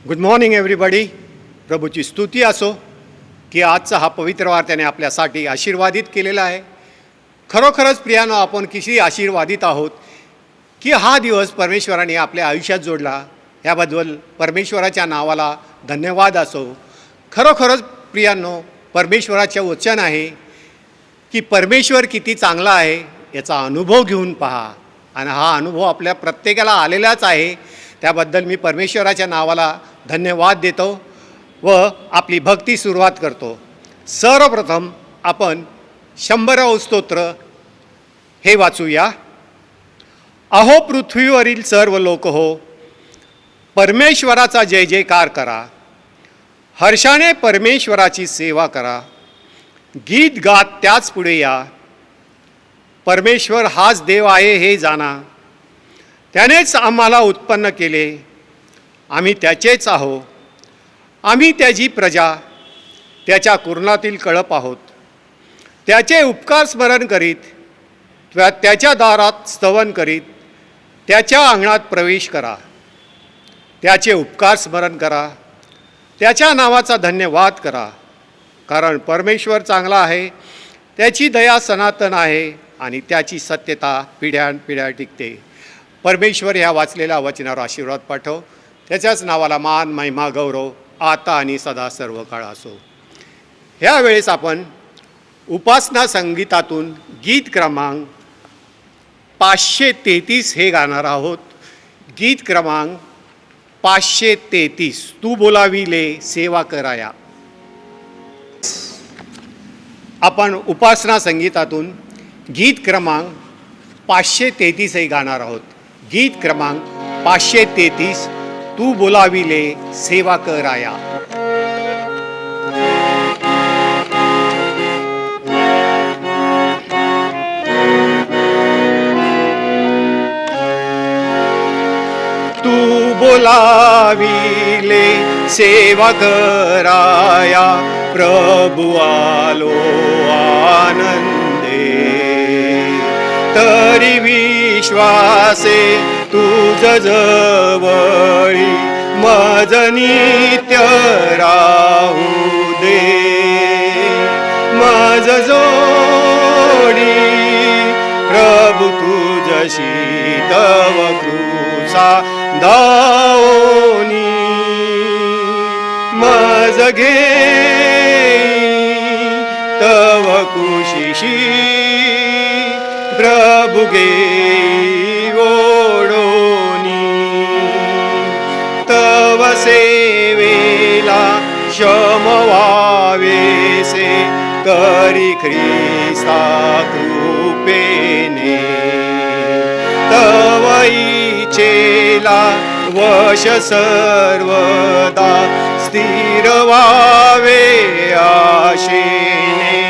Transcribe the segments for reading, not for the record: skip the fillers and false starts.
Good morning everybody. प्रभूची स्तुती असो की आजचा हा पवित्र वार त्याने आपल्यासाठी आशीर्वादित केलेला आहे. खरोखरच प्रियानो, आपण किती आशीर्वादित आहोत की हा दिवस परमेश्वराने आपल्या आयुष्यात जोडला. याबद्दल परमेश्वराच्या नावाला धन्यवाद असो. खरोखरच प्रियांनो, परमेश्वराचे वचन आहे की परमेश्वर किती चांगला आहे याचा अनुभव घेऊन पहा. आणि हा अनुभव आपल्या प्रत्येकाला आलेलाच आहे. त्याबद्दल मी परमेश्वराच्या नावाला धन्यवाद देतो व आपली भक्ती सुरुवात करतो. सर्वप्रथम आपण 100 स्तोत्र हे वाचूया. अहो पृथ्वीवरील सर्व लोक हो, परमेश्वराचा जय जयकार करा. हर्षाने परमेश्वराची सेवा करा. गीत गात त्याच पुढे या. परमेश्वर हाच देव आहे हे जाणा. त्यानेच आम्हाला उत्पन्न केले. आम्ही त्याचेच आहो. आम्ही त्याची प्रजा, त्याच्या कुरणातील कळप आहोत. त्याचे उपकार स्मरण करीत, त्याच्या दारात स्तवन करीत, त्याच्या अंगणात प्रवेश करा. त्याचे उपकार स्मरण करा. त्याच्या नावाचा धन्यवाद करा. कारण परमेश्वर चांगला आहे. त्याची दया सनातन आहे आणि त्याची सत्यता पिढ्यानपिढ्या टिकते. परमेश्वर ह्या वाचलेल्या वचनावर आशीर्वाद पाठव. त्याच्याच नावाला मान, महिमा, गौरव आता आणि सदा सर्व काळ असो. ह्यावेळेस आपण उपासना संगीतातून गीत क्रमांक 533 हे गाणार आहोत. गीत क्रमांक 533, तू बोलाविले सेवा कराया. आपण उपासना संगीतातून गीत क्रमांक 533 हे गाणार आहोत. गीत क्रमांक 533, तू बोलाविले सेवा कराया. तू बोलाविले सेवा कराया. प्रभु आलो आनंदे. तरी विश्वासे तुझ जवळी मज नित्य राहू दे. मज जोडी प्रभु तुझशी तव कृसा दाओनी. मज घे तव कुशीशी प्रभु गे ओढोनी. तव सेवेला शम व्हावेसे करी ख्रिस्ता कृपेने. तव इच्छेला वश सर्वदा स्थिर व्हावे आशेने.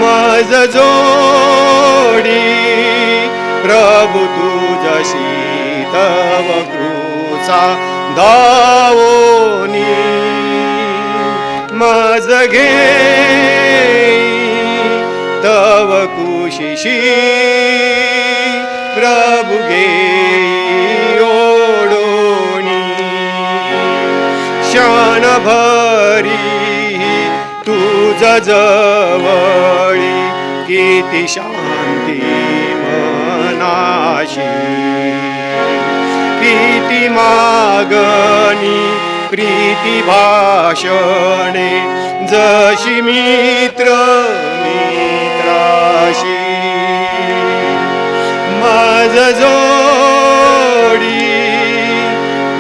मज जोडी प्रभु तुझशी तव कृसा दाओनी. मज घे तव कुशीशी प्रभु गे ओढोनी. क्षण भरी तुझ जवळी किती शांती मनाशी. किती मागणी प्रीती भाषणे जशी मित्र मित्राशी. मज जोडी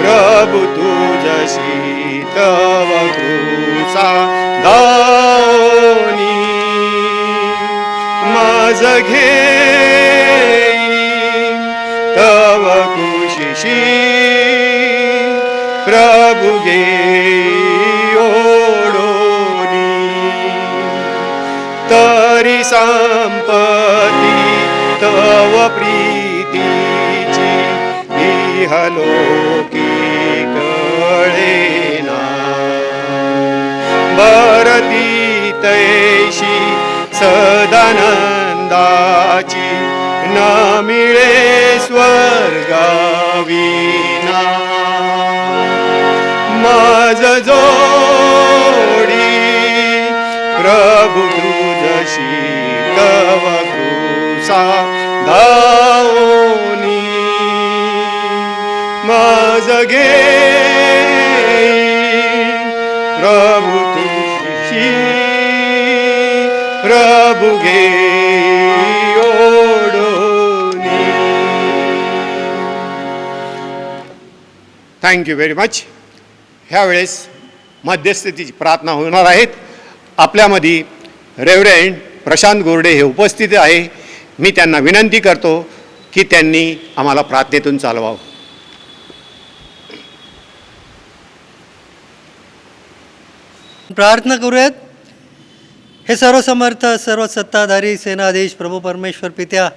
प्रभु तुझशी तव कृसा दाओनी. मज घे तव कुशीशी प्रभु गे ओढोनी. तरी संपत्ती तव प्रीतीची इहलोकी कळेना. भरती तैशी सदानंदाची न मिळे स्वर्गाविना. मज जोडी प्रभु तुझशी कव क्रूसा धावोनी मज घे प्रभु तुझशी प्रभु घे ओढोनी. Thank you very much. ह्यावेळेस मध्यस्थीची प्रार्थना होणार आहेत. आपल्यामध्ये रेव्हरेंड प्रशांत गोरडे हे उपस्थित आहे. मी त्यांना विनंती करतो की त्यांनी आम्हाला प्रार्थनेतून चालवावं. प्रार्थना करूयात. हे सर्वसमर्थ सर्व सत्ताधारी सेनाधीश प्रभू परमेश्वर पित्या,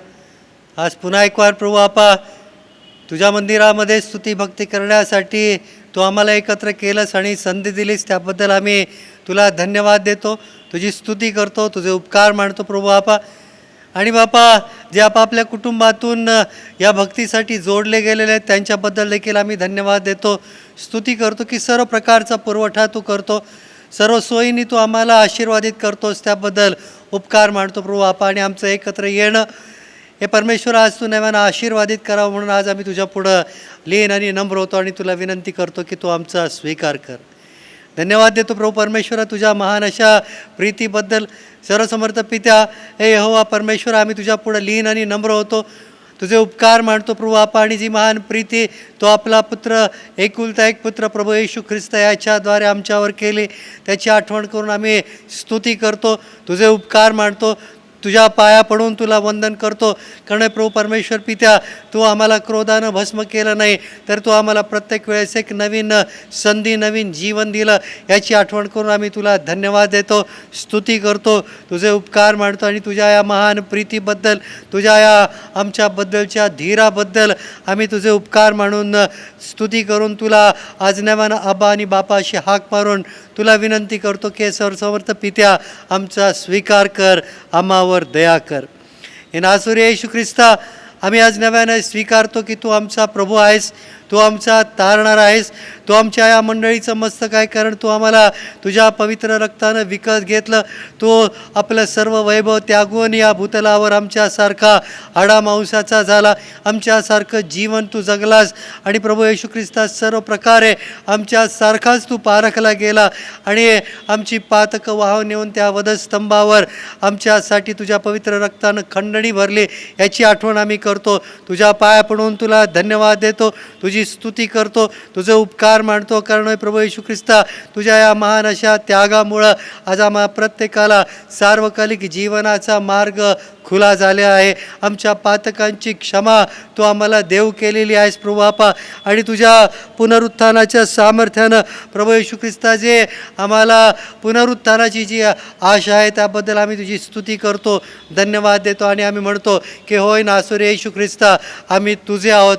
आज पुन्हा एक वार प्रभू आपा तुझ्या मंदिरामध्ये स्तुती भक्ती करण्यासाठी तू आम्हाला एकत्र केलंस आणि संधी दिलीस, त्याबद्दल आम्ही तुला धन्यवाद देतो. तुझी स्तुती करतो, तुझे उपकार मानतो प्रभू आपा. आणि बापा, जे आपापल्या कुटुंबातून या भक्तीसाठी जोडले गेलेले आहेत त्यांच्याबद्दल देखील आम्ही धन्यवाद देतो. स्तुती करतो की सर्व प्रकारचा पुरवठा तू करतो, सर्व सोयींनी तू आम्हाला आशीर्वादित करतोस, त्याबद्दल उपकार मानतो प्रभू आपा. आणि आमचं एकत्र येणं हे परमेश्वर आज तू नव्यानं आशीर्वादित करावं म्हणून आज आम्ही तुझ्या पुढं लीन आणि नम्र होतो आणि तुला विनंती करतो की तू आमचा स्वीकार कर. धन्यवाद देतो प्रभू परमेश्वरा तुझ्या महान अशा प्रीतीबद्दल. सर्वसमर्थ पित्या, हे यहोवा परमेश्वर, आम्ही तुझ्या पुढं लीन आणि नम्र होतो, तुझे उपकार मानतो प्रभू आपा. आणि जी महान प्रीती तो आपला पुत्र, एकुलता एक पुत्र प्रभू येशू ख्रिस्त याच्याद्वारे आमच्यावर केली, त्याची आठवण करून आम्ही स्तुती करतो, तुझे उपकार मानतो, तुझ्या पाया पडून तुला वंदन करतो. कारण प्रभू परमेश्वर पित्या, तू आम्हाला क्रोधानं भस्म केलं नाही, तर तू आम्हाला प्रत्येक वेळेस एक नवीन संधी, नवीन जीवन दिलं, याची आठवण करून आम्ही तुला धन्यवाद देतो, स्तुती करतो, तुझे उपकार मानतो. आणि तुझ्या या महान प्रीतीबद्दल, तुझ्या या आमच्याबद्दलच्या धीराबद्दल आम्ही तुझे उपकार मानून स्तुती करून तुला आज नव्यानं आबा आणि बापा अशी हाक मारून तुला विनंती करतो की सर्वसमर्थ पित्या, आमचा स्वीकार कर, आम्हावर दया कर. हे नासुरी येशू ख्रिस्ता, आम्ही आज नव्यानं स्वीकारतो की तू आमचा प्रभू आहेस, तू आमचा तारणार आहेस, तू आमच्या या मंडळीचं मस्तक आहे. कारण तू आम्हाला तुझ्या पवित्र रक्तानं विकत घेतलं, तू आपलं सर्व वैभव त्यागून या भूतलावर आमच्यासारखा हाडामांसाचा झाला, आमच्यासारखं जीवन तू जगलास. आणि प्रभू येशू ख्रिस्ता, सर्व प्रकारे आमच्यासारखाच तू पारखला गेला आणि आमची पातकं वाहून नेऊन त्या वधस्तंभावर आमच्यासाठी तुझ्या पवित्र रक्तानं खंडणी भरली, याची आठवण आम्ही करतो. तुझ्या पाया पडून तुला धन्यवाद देतो, तुझी स्तुती करतो, तुझे उपकार मानतो. कारण प्रभू येशू ख्रिस्ता, तुझ्या या महान अशा त्यागामुळं आज आम्हा प्रत्येकाला सार्वकालिक जीवनाचा मार्ग खुला झाले आहे. आमच्या पातकांची क्षमा तू आम्हाला देव केलेली आहेस प्रभू आपा. आणि तुझ्या पुनरुत्थानाच्या सामर्थ्यानं प्रभू येशू ख्रिस्ता, जे आम्हाला पुनरुत्थानाची जी आशा आहे त्याबद्दल आम्ही तुझी स्तुती करतो, धन्यवाद देतो. आणि आम्ही म्हणतो की होय नासुरी येशू ख्रिस्ता, आम्ही तुझे आहोत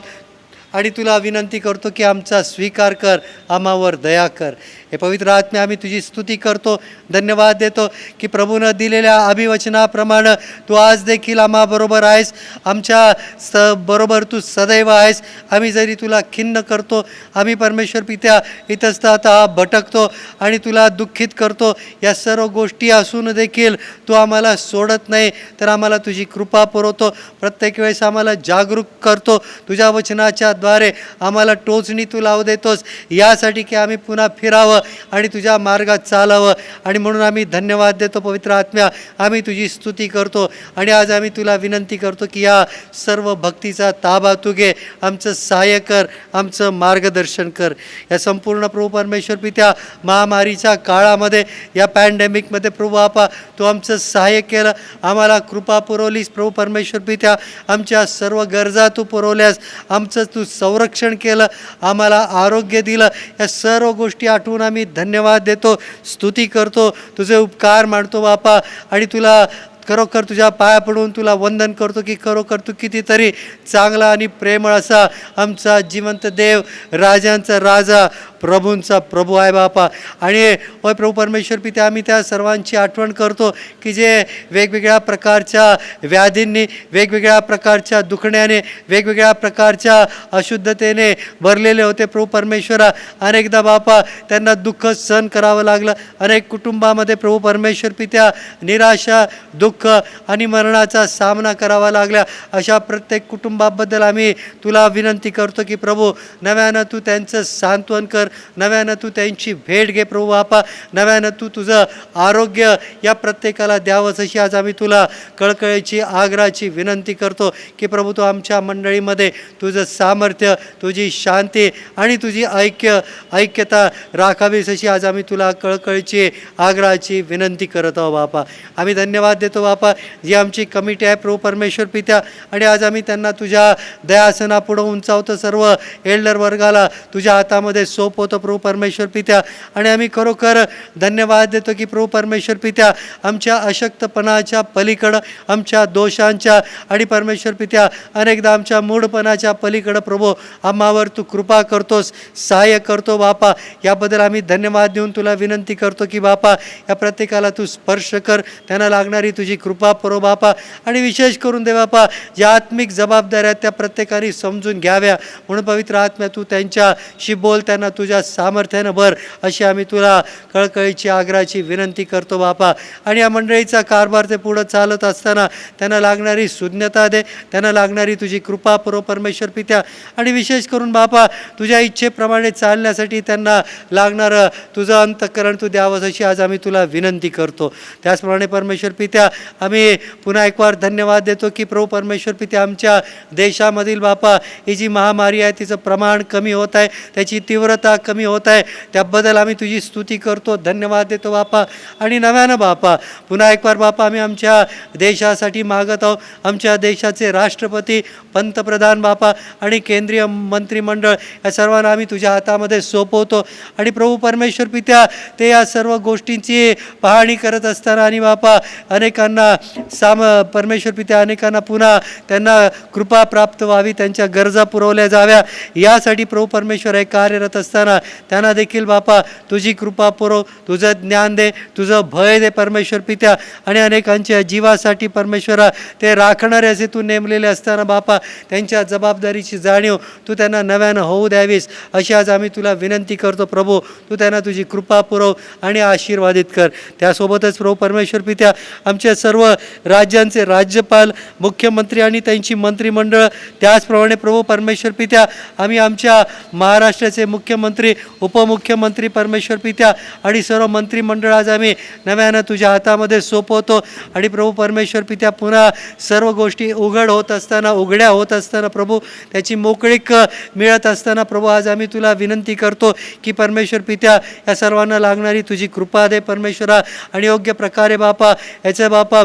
आणि तुला विनंती करतो की आमचा स्वीकार कर, आम्हावर दया कर. हे पवित्र आत्मे, आम्ही तुझी स्तुती करतो, धन्यवाद देतो की प्रभूनं दिलेल्या अभिवचनाप्रमाणे तू आज देखील आम्हाबरोबर आहेस, आमच्या बरोबर तू सदैव आहेस. आम्ही जरी तुला खिन्न करतो, आम्ही परमेश्वर पित्या इतस्ततः भटकतो आणि तुला दुःखित करतो, या सर्व गोष्टी असून देखील तू आम्हाला सोडत नाही, तर आम्हाला तुझी कृपा पुरवतो, प्रत्येक वेळेस आम्हाला जागरूक करतो, तुझ्या वचनाच्या द्वारे आम्हाला टोचणी तू लावू देतोस, यासाठी की आम्ही पुन्हा फिरावं आणि तुझ्या मार्गात चालावं. आणि म्हणून आम्ही धन्यवाद देतो पवित्र आत्म्या, आम्ही तुझी स्तुती करतो. आणि आज आम्ही तुला विनंती करतो की या सर्व भक्तीचा ताबा तू घे, आमचं सहाय्य कर, आमचं मार्गदर्शन कर. या संपूर्ण प्रभू परमेश्वर पित्या, महामारीच्या काळामध्ये, या पॅन्डेमिकमध्ये प्रभू आपा, तू आमचं सहाय्य केलं, आम्हाला कृपा पुरवलीस प्रभू परमेश्वर पित्या, आमच्या सर्व गरजा तू पुरवल्यास, आमचं तू संरक्षण केलं, आम्हाला आरोग्य दिलं. या सर्व गोष्टी आठवून आम्ही धन्यवाद देतो, स्तुती करतो, तुझे उपकार मानतो बापा. आणि तुला खरोखर तुझ्या पाया पडून तुला वंदन करतो की खरोखर तू कितीतरी चांगला आणि प्रेमळ असा आमचा जिवंत देव, राजांचा राजा, प्रभूंचा प्रभू आहे बापा. आणि होय प्रभू परमेश्वर पिता, आम्ही त्या सर्वांची आठवण करतो की जे वेगवेगळ्या प्रकारच्या व्याधींनी, वेगवेगळ्या प्रकारच्या दुखण्याने, वेगवेगळ्या प्रकारच्या अशुद्धतेने भरलेले होते. प्रभू परमेश्वरा, अनेकदा बापा त्यांना दुःख सहन करावं लागलं. अनेक कुटुंबामध्ये प्रभू परमेश्वर पित्या निराशा, दुःख आणि मरणाचा सामना करावा लागला. अशा प्रत्येक कुटुंबाबद्दल आम्ही तुला विनंती करतो की प्रभू नव्यानं तू त्यांचं सांत्वन कर, नव्यानं तू त्यांची भेट घे प्रभू बापा, नव्यानं तू तुझं आरोग्य या प्रत्येकाला द्यावंच अशी आज आम्ही तुला कळकळीची आग्रहाची विनंती करतो की प्रभू तू आमच्या मंडळीमध्ये तुझं सामर्थ्य, तुझी शांती आणि तुझी ऐक्यता राखावीस अशी आज आम्ही तुला कळकळीची आग्रहाची विनंती करत आहोत बापा. आम्ही धन्यवाद देतो बापा, जी आमची कमिटी आहे प्रभू परमेश्वर पित्या, आणि आज आम्ही त्यांना तुझ्या दयासनापुढं उंचावतो. सर्व एल्डर वर्गाला तुझ्या हातामध्ये सोपवतो प्रभू परमेश्वर पित्या. आणि आम्ही खरोखर धन्यवाद देतो की प्रभू परमेश्वर पित्या, आमच्या अशक्तपणाच्या पलीकडं, आमच्या दोषांच्या आणि परमेश्वर पित्या अनेकदा आमच्या मूढपणाच्या पलीकडं प्रभू आम्हावर तू कृपा करतोस, सहाय्य करतो बापा. याबद्दल आम्ही धन्यवाद देऊन तुला विनंती करतो की बापा या प्रत्येकाला तू स्पर्श कर, त्यांना लागणारी तुझी कृपा पुरव बापा. आणि विशेष करून दे बापा, ज्या आत्मिक जबाबदाऱ्या त्या प्रत्येकाने समजून घ्याव्या, म्हणून पवित्र आत्म्या तू त्यांच्याशी बोल, त्यांना तुझ्या सामर्थ्यानं भर अशी आम्ही तुला कळकळीची आग्रहाची विनंती करतो बापा. आणि या मंडळीचा कारभार ते पुढं चालत असताना त्यांना लागणारी सुज्ञता दे, त्यांना लागणारी तुझी कृपा पुरव परमेश्वर पित्या. आणि विशेष करून बापा तुझ्या इच्छेप्रमाणे चालण्यासाठी त्यांना लागणारं तुझं अंतःकरण तू द्यावंस अशी आज आम्ही तुला विनंती करतो. त्याचप्रमाणे परमेश्वर पित्या आम्ही पुन्हा एक वार धन्यवाद देतो की प्रभू परमेश्वर पित्या, आमच्या देशामधील बापा ही जी महामारी आहे तिचं प्रमाण कमी होत आहे, त्याची तीव्रता कमी होत आहे. त्याबद्दल आम्ही तुझी स्तुती करतो, धन्यवाद देतो बापा. आणि नव्यानं बापा पुन्हा एक वार बापा आम्ही आमच्या देशासाठी मागत आहोत. आमच्या देशाचे राष्ट्रपती, पंतप्रधान बापा आणि केंद्रीय मंत्रिमंडळ या सर्वांना आम्ही तुझ्या हातामध्ये सोपवतो. आणि प्रभू परमेश्वर पित्या ते या सर्व गोष्टींची पाहणी करत असताना आणि बापा अनेकांना परमेश्वर पित्या अनेकांना पुन्हा त्यांना कृपा प्राप्त व्हावी, त्यांच्या गरजा पुरवल्या जाव्या, यासाठी प्रभू परमेश्वर हे कार्यरत असताना त्यांना देखील बापा तुझी कृपा पुरव, तुझं ज्ञान दे, तुझं भय दे परमेश्वर पित्या. आणि अनेकांच्या जीवासाठी परमेश्वरा ते राखणारे असे तू नेमलेले असताना बापा त्यांच्या जबाबदारीची जाणीव तू त्यांना नव्यानं होऊ द्यावीस अशी आज आम्ही तुला विनंती करतो प्रभू. तू त्यांना तुझी कृपा पुरव आणि आशीर्वादित कर. त्यासोबतच प्रभू परमेश्वर पित्या आमच्या सर्व राज्यांचे राज्यपाल, मुख्यमंत्री आणि त्यांची मंत्रिमंडळ, त्याचप्रमाणे प्रभू परमेश्वर पित्या आम्ही आमच्या महाराष्ट्राचे मुख्यमंत्री, उपमुख्यमंत्री परमेश्वर पित्या आणि सर्व मंत्रिमंडळ आज आम्ही नव्यानं तुझ्या हातामध्ये सोपवतो. आणि प्रभू परमेश्वर पित्या पुन्हा सर्व गोष्टी उघड्या होत असताना प्रभू त्याची मोकळीक मिळत असताना प्रभू आज आम्ही तुला विनंती करतो की परमेश्वर पित्या या सर्वांना लागणारी तुझी कृपा दे परमेश्वरा. आणि योग्य प्रकारे बापा याचं बापा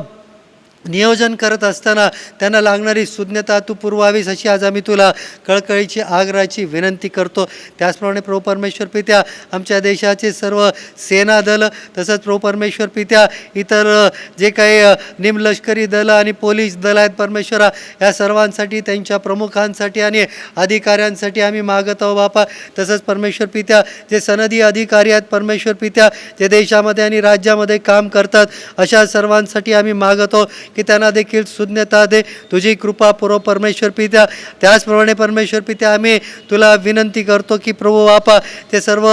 नियोजन करत असताना त्यांना लागणारी सुज्ञता तू पुरवावीस अशी आज आम्ही तुला कळकळीची आग्रहाची विनंती करतो. त्याचप्रमाणे प्रभू परमेश्वर पित्या आमच्या देशाचे सर्व सेना दल, तसंच प्रभू परमेश्वर पित्या इतर जे काही निमलष्करी दलं आणि पोलीस दल आहेत परमेश्वरा, या सर्वांसाठी, त्यांच्या प्रमुखांसाठी आणि अधिकाऱ्यांसाठी आम्ही मागत आहोत बापा. तसंच परमेश्वर पित्या जे सनदी अधिकारी आहेत परमेश्वर पित्या, जे देशामध्ये आणि राज्यामध्ये काम करतात, अशा सर्वांसाठी आम्ही मागत आहोत की त्यांना देखील सुज्ञता दे, तुझी कृपा पुरव परमेश्वर पित्या. त्याचप्रमाणे परमेश्वर पित्या आम्ही तुला विनंती करतो की प्रभू बापा ते सर्व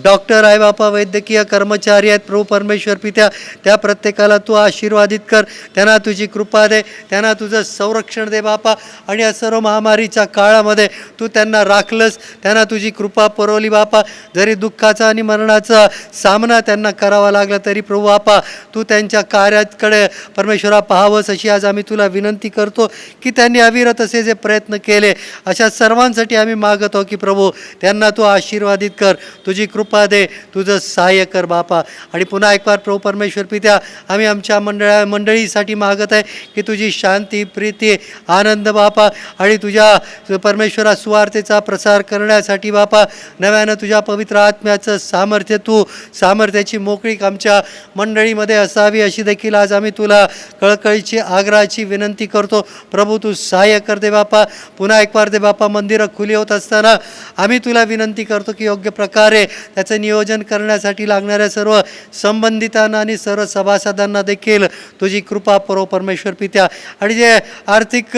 डॉक्टर आहे बापा, वैद्यकीय कर्मचारी आहेत प्रभू परमेश्वर पित्या, त्या प्रत्येकाला तू आशीर्वादित कर, त्यांना तुझी कृपा दे, त्यांना तुझं संरक्षण दे बापा. आणि या सर्व महामारीच्या काळामध्ये तू त्यांना राखलंस, त्यांना तुझी कृपा पुरवली बापा. जरी दुःखाचा आणि मरणाचा सामना त्यांना करावा लागला तरी प्रभू बापा तू त्यांच्या कार्याकडे परमेश्वरा पाहावंस अशी आज आम्ही तुला विनंती करतो की त्यांनी अविरत असे जे प्रयत्न केले अशा सर्वांसाठी आम्ही मागतो की प्रभू त्यांना तू आशीर्वादित कर, तुझी कृपा दे, तुझं सहाय्य कर बापा. आणि पुन्हा एक बार प्रभू परमेश्वर पित्या आम्ही आमच्या मंडळीसाठी मागत आहे की तुझी शांती, प्रीती, आनंद बापा आणि तुझ्या परमेश्वरा सुवार्तेचा प्रसार करण्यासाठी बापा नव्यानं तुझ्या पवित्र आत्म्याचं सामर्थ्याची मोकळीक आमच्या मंडळीमध्ये असावी अशी देखील आज आम्ही तुला कळकळी कळकळीची आग्रहाची विनंती करतो. प्रभू तू सहाय्य कर दे बापा. पुन्हा एक वार दे बापा, मंदिरं खुली होत असताना आम्ही तुला विनंती करतो की योग्य प्रकारे त्याचं नियोजन करण्यासाठी लागणाऱ्या सर्व संबंधितांना आणि सर्व सभासदांना देखील तुझी कृपा पुरव परमेश्वर पित्या. आणि जे आर्थिक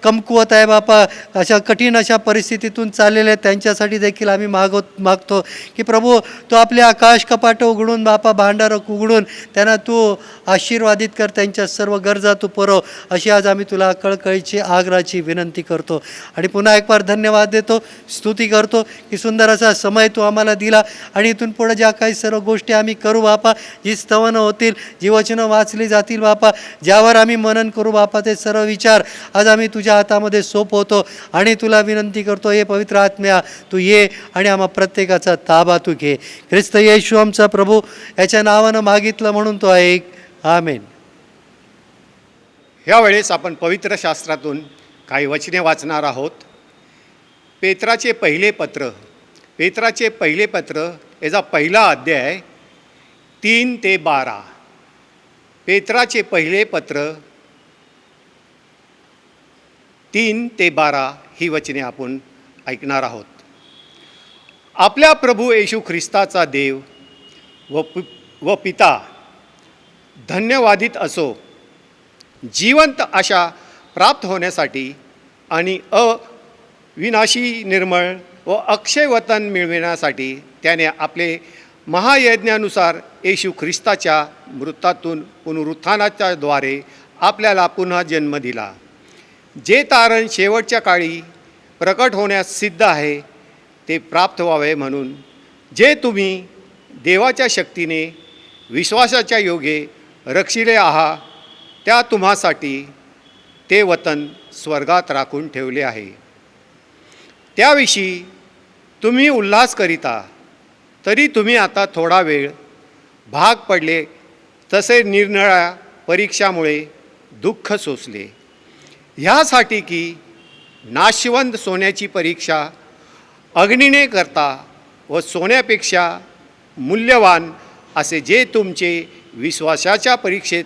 कमकुवत आहे बापा, अशा कठीण अशा परिस्थितीतून चाललेले त्यांच्यासाठी देखील आम्ही मागतो की प्रभू तू आपले आकाश कपाटं उघडून बापा, भांडारं उघडून त्यांना तू आशीर्वादित कर, त्यांच्या सर्व गरजा तू पुरव, अशी आज आम्ही तुला कळकळीची आग्रहाची विनंती करतो. आणि पुन्हा एक बार धन्यवाद देतो, स्तुती करतो की सुंदर असा समय तू आम्हाला दिला. आणि इथून पुढे ज्या काही सर्व गोष्टी आम्ही करू बापा, जी स्तवनं होतील, जी वचनं वाचली जातील बापा, ज्यावर आम्ही मनन करू बापा, ते सर्व विचार आज आम्ही तुझ्या हातामध्ये सोपवतो. आणि तुला विनंती करतो, हे पवित्र आत्म्या तू ये आणि आम्हा प्रत्येकाचा ताबा तू घे. ख्रिस्त येशू आमचा प्रभू याच्या नावानं मागितलं म्हणून तो ऐक. आमेन. ह्यावेळेस आपण पवित्र शास्त्रातून काही वचने वाचणार आहोत. पेत्राचे पहिले पत्र याचा पहिला अध्याय 3 ते 12. पेत्राचे पहिले पत्र 3 ते 12 ही वचने आपण ऐकणार आहोत. आपल्या प्रभू येशू ख्रिस्ताचा देव व पिता धन्यवादित असो, जिवंत आशा प्राप्त होण्यासाठी आणि अविनाशी निर्मळ व अक्षय वतन मिळविण्यासाठी त्याने आपले महायज्ञानुसार येशू ख्रिस्ताच्या मृतातून पुनरुत्थानाच्या द्वारे आपल्याला पुन्हा जन्म दिला. जे तारण शेवटच्या काळी प्रकट होण्यास सिद्ध आहे ते प्राप्त व्हावे म्हणून, जे तुम्ही देवाच्या शक्तीने विश्वासाच्या योगे रक्षिले आहात, त्या तुम्हासाठी ते वतन स्वर्गात राखून ठेवले आहे. त्याविषयी तुम्ही उल्हास करिता, तरी तुम्ही आता थोडा वेळ भाग पडले, तसे निरनिराळ्या परीक्षामुळे दुःख सोसले. ह्यासाठी की नाशवंत सोन्याची परीक्षा अग्नीने करता व सोन्यापेक्षा मूल्यवान असे जे तुमचे विश्वासाच्या परीक्षेत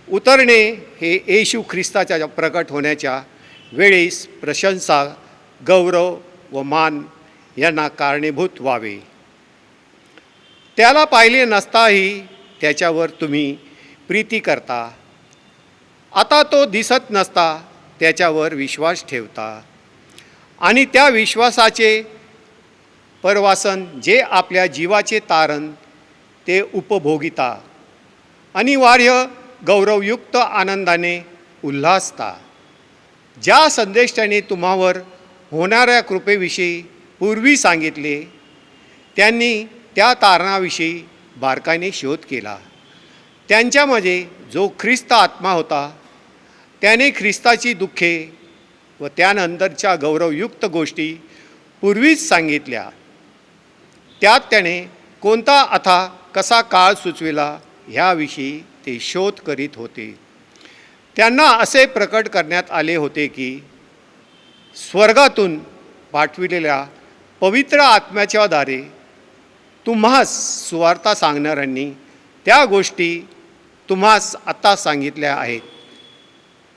उतरणे हे येशू ख्रिस्ताच्या प्रकट होण्याच्या वेळेस प्रशंसा, गौरव व मान यांना कारणीभूत व्हावे. त्याला पाहिले नसताही त्याच्यावर तुम्ही प्रीती करता. आता तो दिसत नसता त्याच्यावर विश्वास ठेवता. आणि त्या विश्वासाचे परवासन जे आपल्या जीवाचे तारण ते उपभोगिता, अनिवार्य गौरवयुक्त आनंदाने उल्हासता. ज्या संदेशाने तुम्हावर होणाऱ्या कृपेविषयी पूर्वी सांगितले, त्यांनी त्या तारणाविषयी बारकाईने शोध केला. त्यांच्यामध्ये जो ख्रिस्त आत्मा होता, त्याने ख्रिस्ताची दुःखे व त्यानंतरच्या गौरवयुक्त गोष्टी पूर्वीच सांगितल्या. त्यात त्याने कोणता अथा कसा काळ सुचविला ह्याविषयी ते शोध करीत होते. त्यांना असे प्रकट करण्यात आले होते की स्वर्गातून पाठविलेल्या पवित्र आत्म्याच्या द्वारे तुम्हास सुवार्ता सांगणाऱ्यांनी त्या गोष्टी तुम्हास आता सांगितल्या आहेत.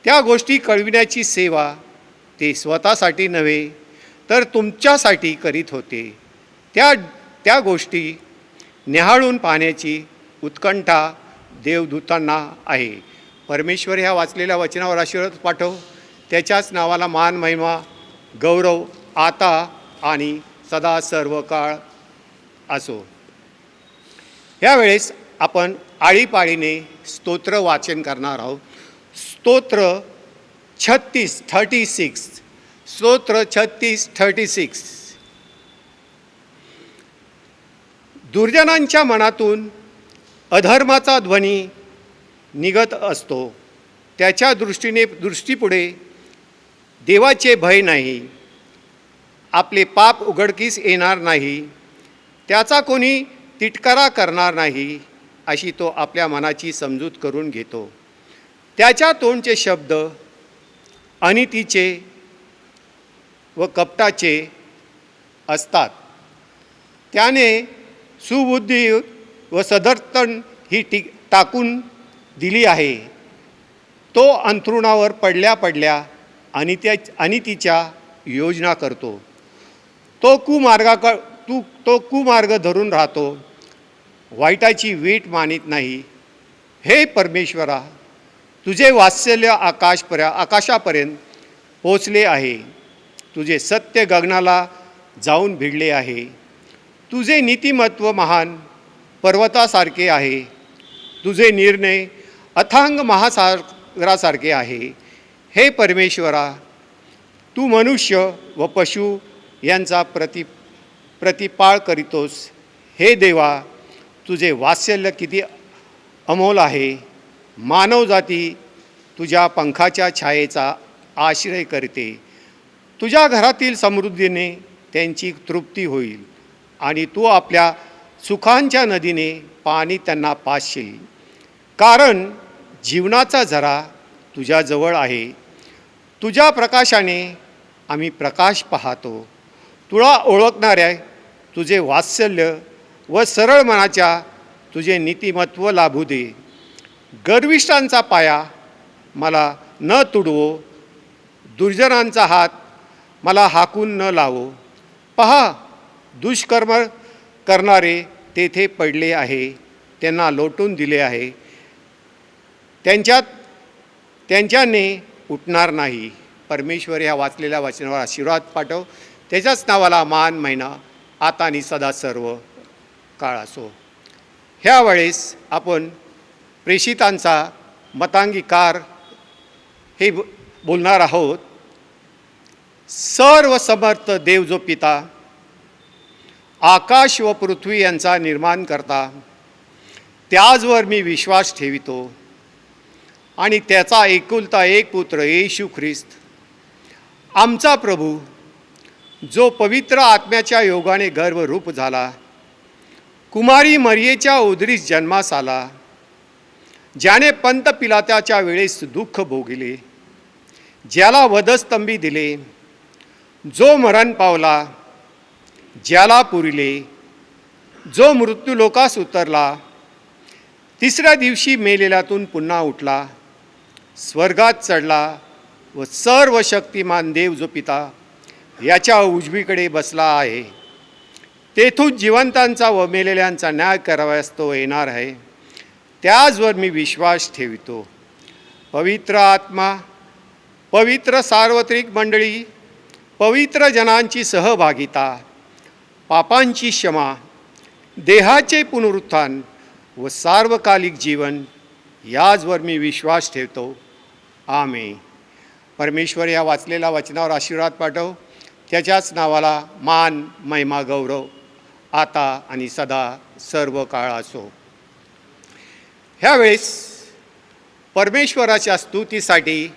त्या गोष्टी कळविण्याची सेवा ते स्वतःसाठी नव्हे तर तुमच्यासाठी करीत होते. त्या गोष्टी निहाळून पाहण्याची उत्कंठा देवदूतांना आहे. परमेश्वर ह्या वाचलेल्या वचनावर आशीर्वाद पाठव. त्याच्याच नावाला मान, महिमा, गौरव आता आणि सदा सर्व काळ असो. यावेळेस आपण आळीपाळीने स्तोत्र वाचन करणार आहोत. स्तोत्र 36 स्तोत्र 36. दुर्जनांच्या मनातून अधर्माचा ध्वनी निघत असतो. त्याच्या दृष्टीपुढे देवाचे भय नाही. आपले पाप उघडकीस येणार नाही. त्याचा कोणी तिटकारा करणार नाही अशी तो आपल्या मनाची समजूत करून घेतो. त्याच्या तोंडचे शब्द अनितीचे व कपटाचे असतात. त्याने सुबुद्धी व सदर्तन ही टाकून दिली आहे. तो अंथरुणावर पडल्या पडल्या अनितीच्या योजना करतो. तो कुमार्ग धरून राहतो, वाईटाची वीट मानित नाही. हे परमेश्वरा, तुझे वात्सल्य आकाशापर्यंत पोचले आहे. तुझे सत्य गगनाला जाऊन भिडले आहे. तुझे नीतिमत्व महान पर्वतासारखे आहे. तुझे निर्णय अथांग महासागरासारखे आहे. हे परमेश्वरा, तू मनुष्य व पशु यांचा प्रतिपाळ करीतोस. हे देवा, तुझे वात्सल्य किती अमोल आहे. मानवजाती तुझ्या पंखाच्या छायेचा आश्रय करते. तुझ्या घरातील समृद्धीने त्यांची तृप्ती होईल आणि तू आपल्या सुखांच्या नदीने पाणी त्यांना पाजशील. कारण जीवनाचा झरा तुझ्याजवळ आहे. तुझ्या प्रकाशाने आम्ही प्रकाश पाहतो. तुला ओळखणाऱ्या तुझे वात्सल्य व सरळ मनाच्या तुझे नीतिमत्व लाभू दे. गर्विष्ठांचा पाया मला न तुडवो, दुर्जनांचा हात मला हाकून न लावो. पहा, दुष्कर्म करणारे तेथे पडले आहे, त्यांना लोटून दिले आहे. त्यांच्याने उठणार नाही. परमेश्वर ह्या वाचलेल्या वचनावर आशीर्वाद पाठव. त्याच्याच नावाला मान महिना आता आणि सदा सर्व काळ असो. ह्या वेळेस आपण प्रेषितांचा मतांगीकार हे बोलणार आहोत. सर्व समर्थ देव जो पिता, आकाश व पृथ्वी यांचा निर्माण करता, त्याचवर मी विश्वास ठेवितो आणि त्याचा एकुलता एक पुत्र येशू ख्रिस्त आमचा प्रभू, जो पवित्र आत्म्याच्या योगाने गर्भरूप झाला, कुमारी मरियेच्या उदरीस जन्मास आला, ज्याने पंत पिलाताच्या वेळेस दुःख भोगले, ज्याला वधस्तंभी दिले, जो मरण पावला, ज्याला पुरिले, जो मृत्यूलोकास उतरला, तिसऱ्या दिवशी मेलेल्यातून पुन्हा उठला, स्वर्गात चढला व सर्व शक्तिमान देव जो पिता याच्या उजवीकडे बसला आहे, तेथून जिवंतांचा व मेलेल्यांचा न्याय करावयास तो येणार आहे. त्याचवर मी विश्वास ठेवितो. पवित्र आत्मा, पवित्र सार्वत्रिक मंडळी, पवित्र जनांची सहभागिता, पापांची क्षमा, देहाचे पुनरुत्थान व सार्वकालिक जीवन, याचवर मी विश्वास ठेवतो. आमेन. परमेश्वर या वाचलेल्या वचनावर आशीर्वाद पाठव. त्याच्याच नावाला मान महिमा गौरव आता आणि सदा सर्व काळ असो. ह्यावेळेस परमेश्वराच्या स्तुतीसाठी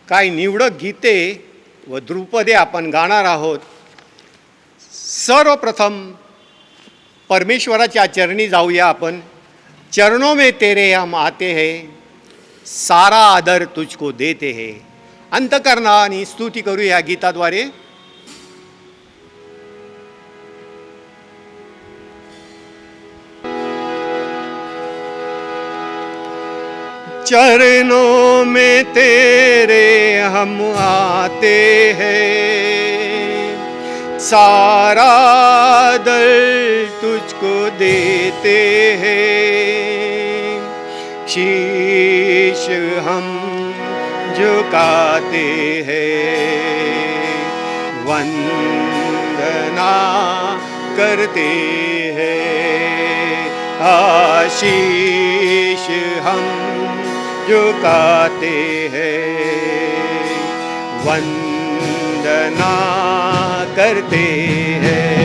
काही निवडक गीते व द्रुपदे आपण गाणार आहोत. सर्वप्रथम परमेश्वराच्या चरणी जाऊया आपण. चरणों में तेरे हम आते हैं, सारा आदर तुझको देते हैं. अंतकरणाने स्तुती करू या गीताद्वारे. चरणों में तेरे हम आते हैं, सारा आदर तुझको देते हैं. शीश हम झुकाते हैं, वंदना करते हैं. आशीष हम झुकाते हैं, वंदना करते हैं.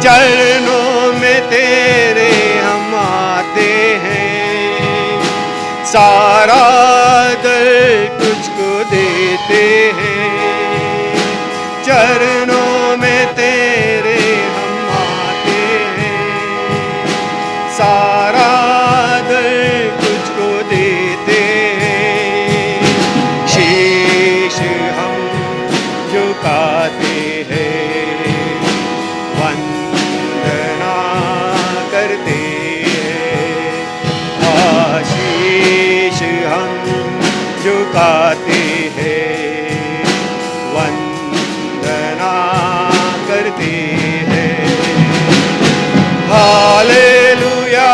चरणों में तेरे हम आते हैं, सारा आदर तुझको देते हैं. चरणों में तेरे हम आते हैं, सारा आदर तुझको देते हैं. शीश हम झुकाते हैं, वंदना करते हैं. आशीष करते हैं। हालेलुया,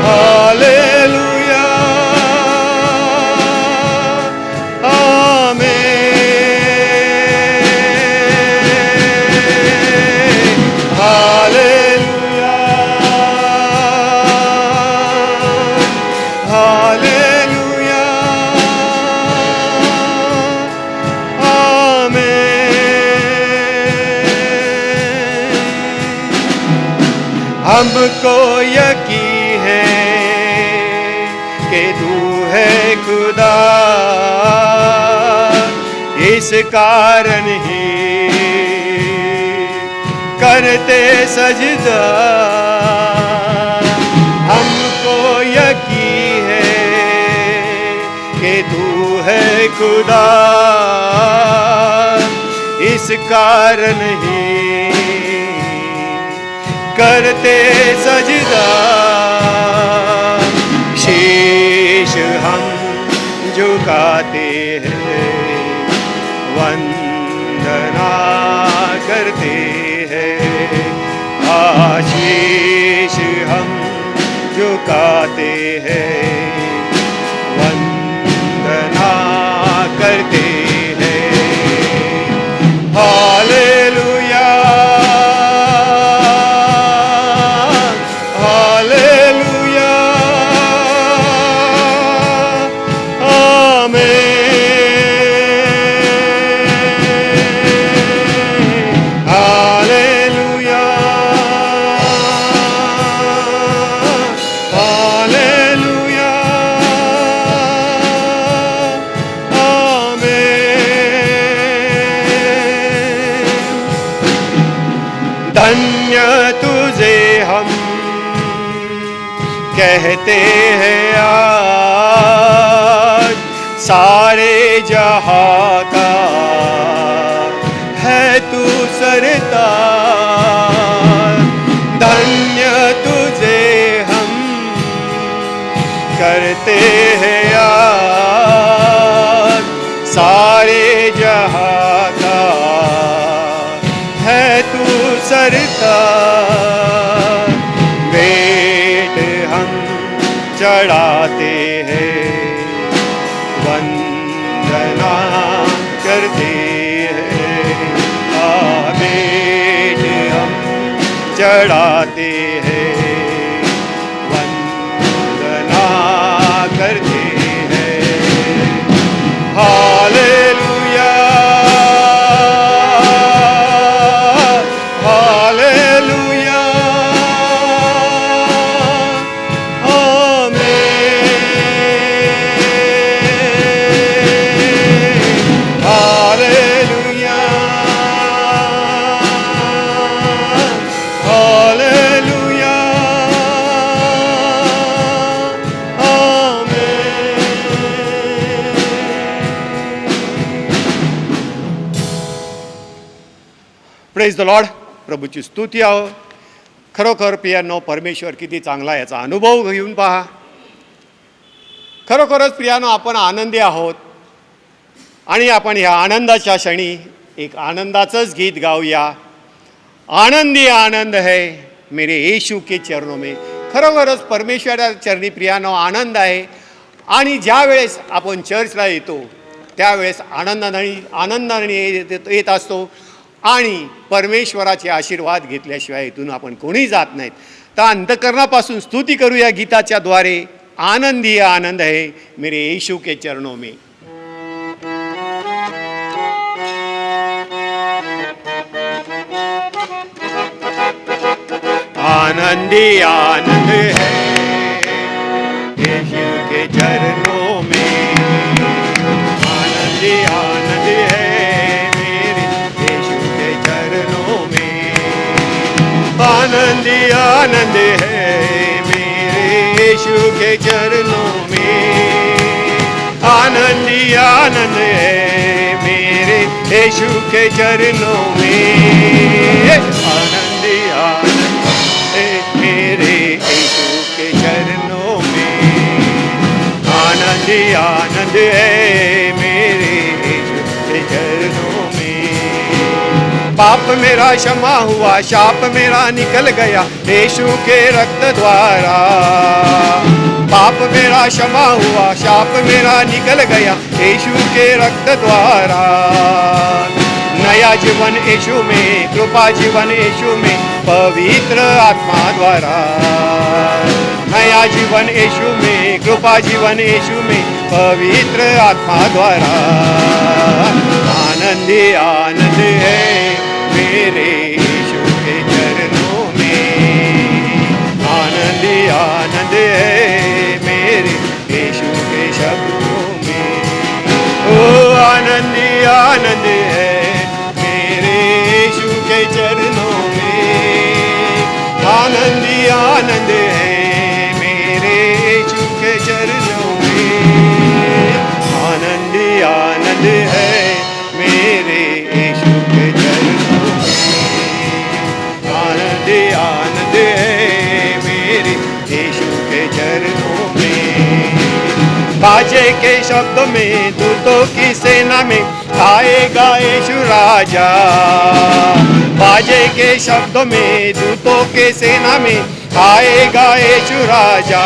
हालेलुया, आमेन। हालेलुया, हालेलुया, हमको यकीन है कि तू है खुदा, इस कारण ही करते सजदा। हमको यकीन है कि तू है खुदा, इस कारण ही करते सजदा। शीश हम झुकाते हैं, वंदना करते हैं। आशीष हम झुकाते हैं, वंदना करते हैं। हालेलुया, हालेलुया, आमेन। हालेलुया, हालेलुया, आमेन। धन्य तुझे हम कहते हैं आज, सारे जहां का है तू सरताज। धन्य तुझे हम करते हैं आज, सारे जहां का है तू सरताज। भेंट हम चढ़ाते हैं, वंदना करते हैं। भेंट हम चढ़ाते हैं, वंदना करते हैं। Hallelujah, hallelujah, hallelujah, hallelujah, praise the Lord. प्रभूची स्तुती आहो. खरोखर प्रियांनो, परमेश्वर किती चांगला याचा अनुभव घेऊन पहा. खरोखरच प्रियांनो, आपण आनंदी आहोत आणि आपण ह्या आनंदाच्या क्षणी एक आनंदाचंच गीत गाऊया. आनंदी आनंद है मेरे यीशु के चरणों में. खरोखरच परमेश्वरा चरणी प्रियांनो आनंद आहे. आणि ज्या वेळेस आपण चर्चला येतो त्यावेळेस आनंदाने येत असतो आणि परमेश्वराचे आशीर्वाद घेतल्याशिवाय इथून आपण कोणी जात नाहीत. तर अंतकरणापासून स्तुती करूया गीताच्या द्वारे. आनंदी आनंद है मेरे यीशु के चरणों में. आनंदी आनंद है यीशु के चरणों में. आनंदी आनंद है मेरे यीशु के चरणों में. आनंदी आनंद है मेरे यीशु के चरणों में. आनंदी आनंद है मेरे यीशु के चरणों में. आनंदी आनंद है मेरे यीशु के चरणों में. आनंदी आनंद है मेरे यीशु के चरणों पाप मेरा क्षमा हुआ, शाप मेरा निकल गया यीशु के रक्त द्वारा। पाप मेरा क्षमा हुआ, शाप मेरा निकल गया यीशु के रक्त द्वारा। नया जीवन यीशु में, कृपा जीवन यीशु में, पवित्र आत्मा द्वारा। नया जीवन यीशु में, कृपा जीवन यीशु में, पवित्र आत्मा द्वारा। आनंदी आनंद है मेरे यीशु के चरणों में। आनंदी आनंद है मेरे यीशु के शब्दों में। ओ आनंदी आनंद है मेरे यीशु के चरणों में। आनंदी आनंद है मेरे यीशु के चरणों में। आनंदी आनंद है मेरे यीशु के चरणों में। आनंदी आनंद है मेरे यीशु के चरणों में। बाजे के शब्द में दूतों की सेना में आएगा यीशु राजा। बाजे के शब्द में दूतों के सेना में आएगा यीशु राजा।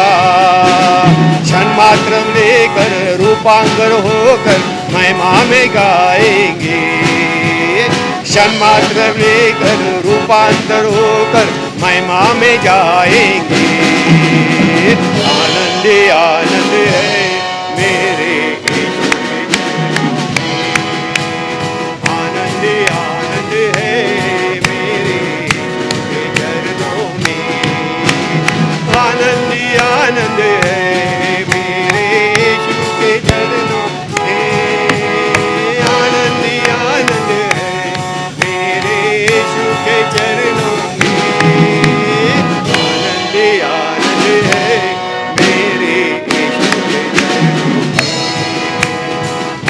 क्षण मात्र लेकर रूपांतर होकर महिमा में गाएंगे। क्षण मात्र लेकर रूपांतर होकर महिमा में जाएंगे। आनंद आनंद है मेरे यीशु के चरणों में। आनंद आनंद है मेरे यीशु के चरणों में। आनंद आनंद है मेरे यीशु के चरणों में। आनंद आनंद है मेरे यीशु के चरणों में। आनंद आनंद है मेरे यीशु के चरणों में।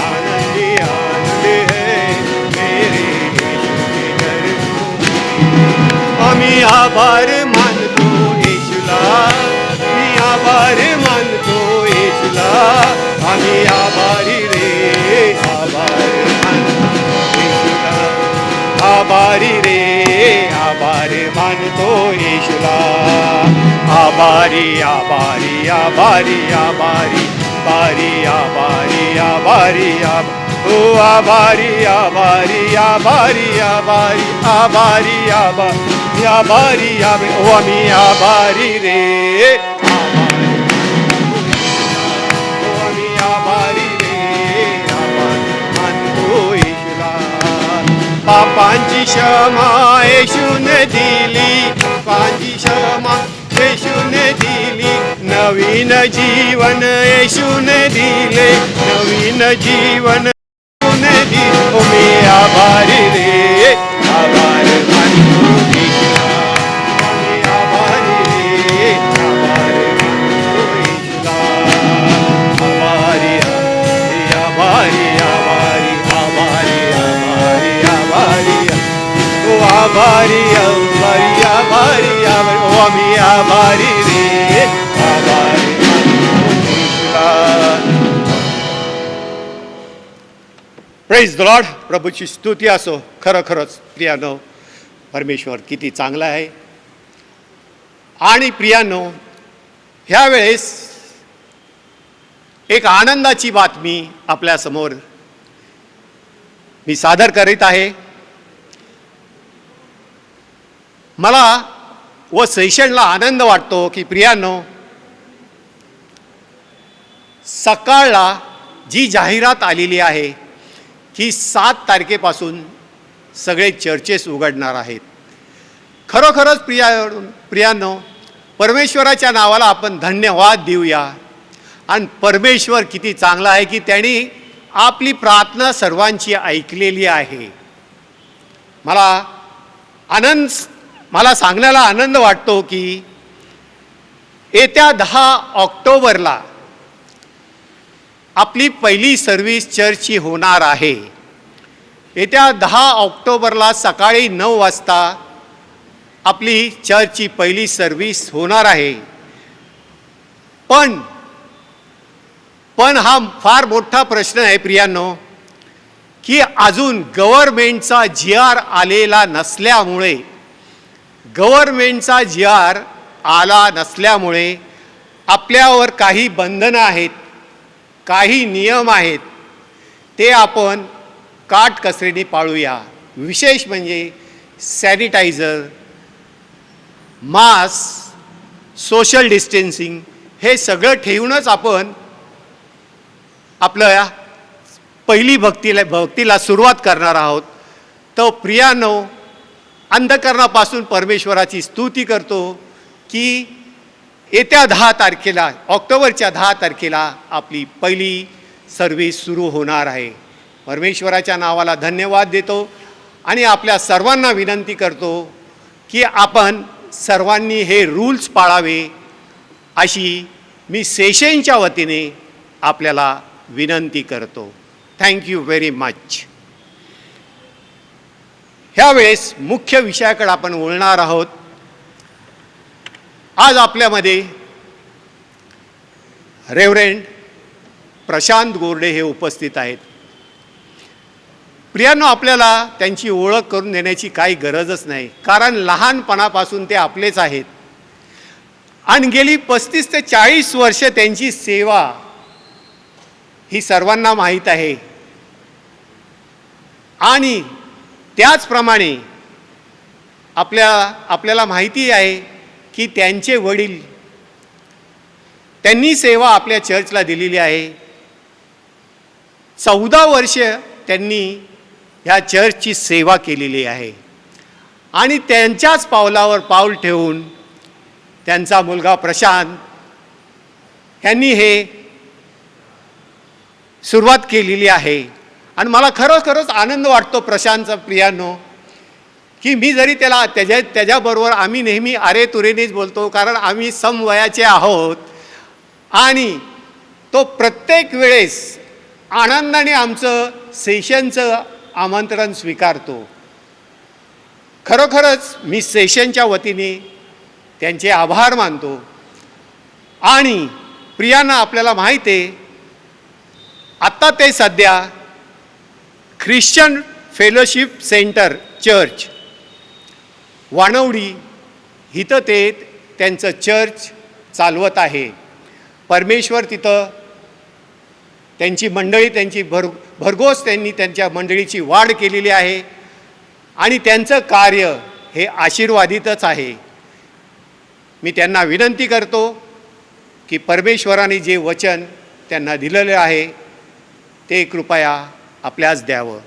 आनंद आनंद है मेरे यीशु के चरणों में। आम्ही आभार मानतो येशूला, मी आभार मानतो येशूला। आम्ही आभारी रे, आभार मानतो येशूला। आभारी रे, आभार मानतो येशूला। आभारी आभारी आभारी आभारी बारी आभारी आभारी ओ आभारी आभारी आभारी आभारी आभारी आभारी आभारी आभारी ओ आम्ही आभारी रे। ओ आम्ही आभारी रे, आभार मानतो येशूला। पापांची क्षमा येशूने दिली, पापांची क्षमा येशूने दिली। नवीन जीवन येशूने दिले, नवीन जीवन येशूने दिले। ओ मी आभारी रे, आभार मानतो येशूला। मी आभारी रे, आभार मानतो येशूला। आभारी आभारी आभारी आभारी आभारी आभारी ओ आभारी आभारी आभारी आभारी ओ आम्ही आभारी रे, आभारी मानतो येशूला। Praise the Lord. प्रभूची स्तुती असो. खरोखरच प्रियानो, परमेश्वर किती चांगला आहे. आणि प्रियानो, ह्यावेळेस एक आनंदाची बातमी आपल्यासमोर मी सादर करीत आहे. मला व सेशनला आनंद वाटतो की प्रियानो, सकाळला जी जाहिरात आलेली आहे की 7 तारखेपासून सगळे चर्चेस उघडणार आहेत. खरोखरच प्रियानो, परमेश्वराच्या नावाला आपण धन्यवाद देऊया. आणि परमेश्वर किती चांगला आहे की त्यांनी आपली प्रार्थना सर्वांची ऐकलेली आहे. मला सांगण्याला आनंद वाटतो की येत्या 10 ऑक्टोबरला आपली पहिली सर्व्हिस चर्चची होणार आहे. येत्या 10 ऑक्टोबरला सकाळी 9 वाजता आपली चर्चची पहिली सर्व्हिस होणार आहे. पण हा फार मोठा प्रश्न आहे प्रियांनो की अजून गव्हर्मेंटचा GR आलेला नसल्यामुळे, गव्हर्मेंटचा GR आला नसल्यामुळे आपल्यावर काही बंधनं आहेत, काही नियम आहेत, ते आपण काटकसरीने पाळूया. विशेष म्हणजे सॅनिटायझर, मास्क, सोशल डिस्टन्सिंग हे सगळं ठेवूनच आपण आपल्या पहिली भक्तीला सुरुवात करणार आहोत. तो प्रियानो, अंधकरणापासून परमेश्वराची स्तुती करतो की येत्या 10 तारखेला, ऑक्टोबरच्या 10 तारखेला आपली पहिली सर्व्हिस सुरू होणार आहे. परमेश्वराच्या नावाला धन्यवाद देतो आणि आपल्या सर्वांना विनंती करतो की आपण सर्वांनी हे रूल्स पाळावे अशी मी सेशनच्या वतीने आपल्याला विनंती करतो. Thank you very much. ह्यावेळेस मुख्य विषयाकडे आपण वळणार आहोत. आज आपल्यामध्ये रेव्हरंड प्रशांत गोरडे हे उपस्थित आहेत. प्रियांनो, आपल्याला त्यांची ओळख करून देण्याची काही गरजच नाही, कारण लहानपणापासून ते आपलेच आहेत आणि गेली 35 ते 40 वर्ष त्यांची सेवा ही सर्वांना माहीत आहे. आणि त्याचप्रमाणे आपल्याला माहिती आहे की त्यांचे वडील, त्यांनी सेवा आपल्या चर्चला दिलेली आहे. 14 वर्ष त्यांनी ह्या चर्चची सेवा केलेली आहे आणि त्यांच्याच पावलावर पाऊल ठेवून त्यांचा मुलगा प्रशांत यांनी हे सुरुवात केलेली आहे. आणि मला खरोखरच आनंद वाटतो प्रशांतचा, प्रियांनो, की मी जरी त्याच्याबरोबर आम्ही नेहमी अरे तुरेनेच बोलतो, कारण आम्ही समवयाचे आहोत आणि तो प्रत्येक वेळेस आनंदाने आमचं सेशनचं आमंत्रण स्वीकारतो. खरोखरच मी सेशनच्या वतीने त्यांचे आभार मानतो. आणि प्रियांना, आपल्याला माहीत आहे आत्ता ते सध्या ख्रिश्चन फेलोशिप सेंटर चर्च वाणवडी इथं ते त्यांचं चर्च चालवत आहे. परमेश्वर तिथं त्यांची मंडळी, त्यांची भरघोस त्यांनी त्यांच्या मंडळीची वाढ केलेली आहे आणि त्यांचं कार्य हे आशीर्वादितच आहे. मी त्यांना विनंती करतो की परमेश्वराने जे वचन त्यांना दिलेले आहे ते कृपया आपल्यास द्यावं.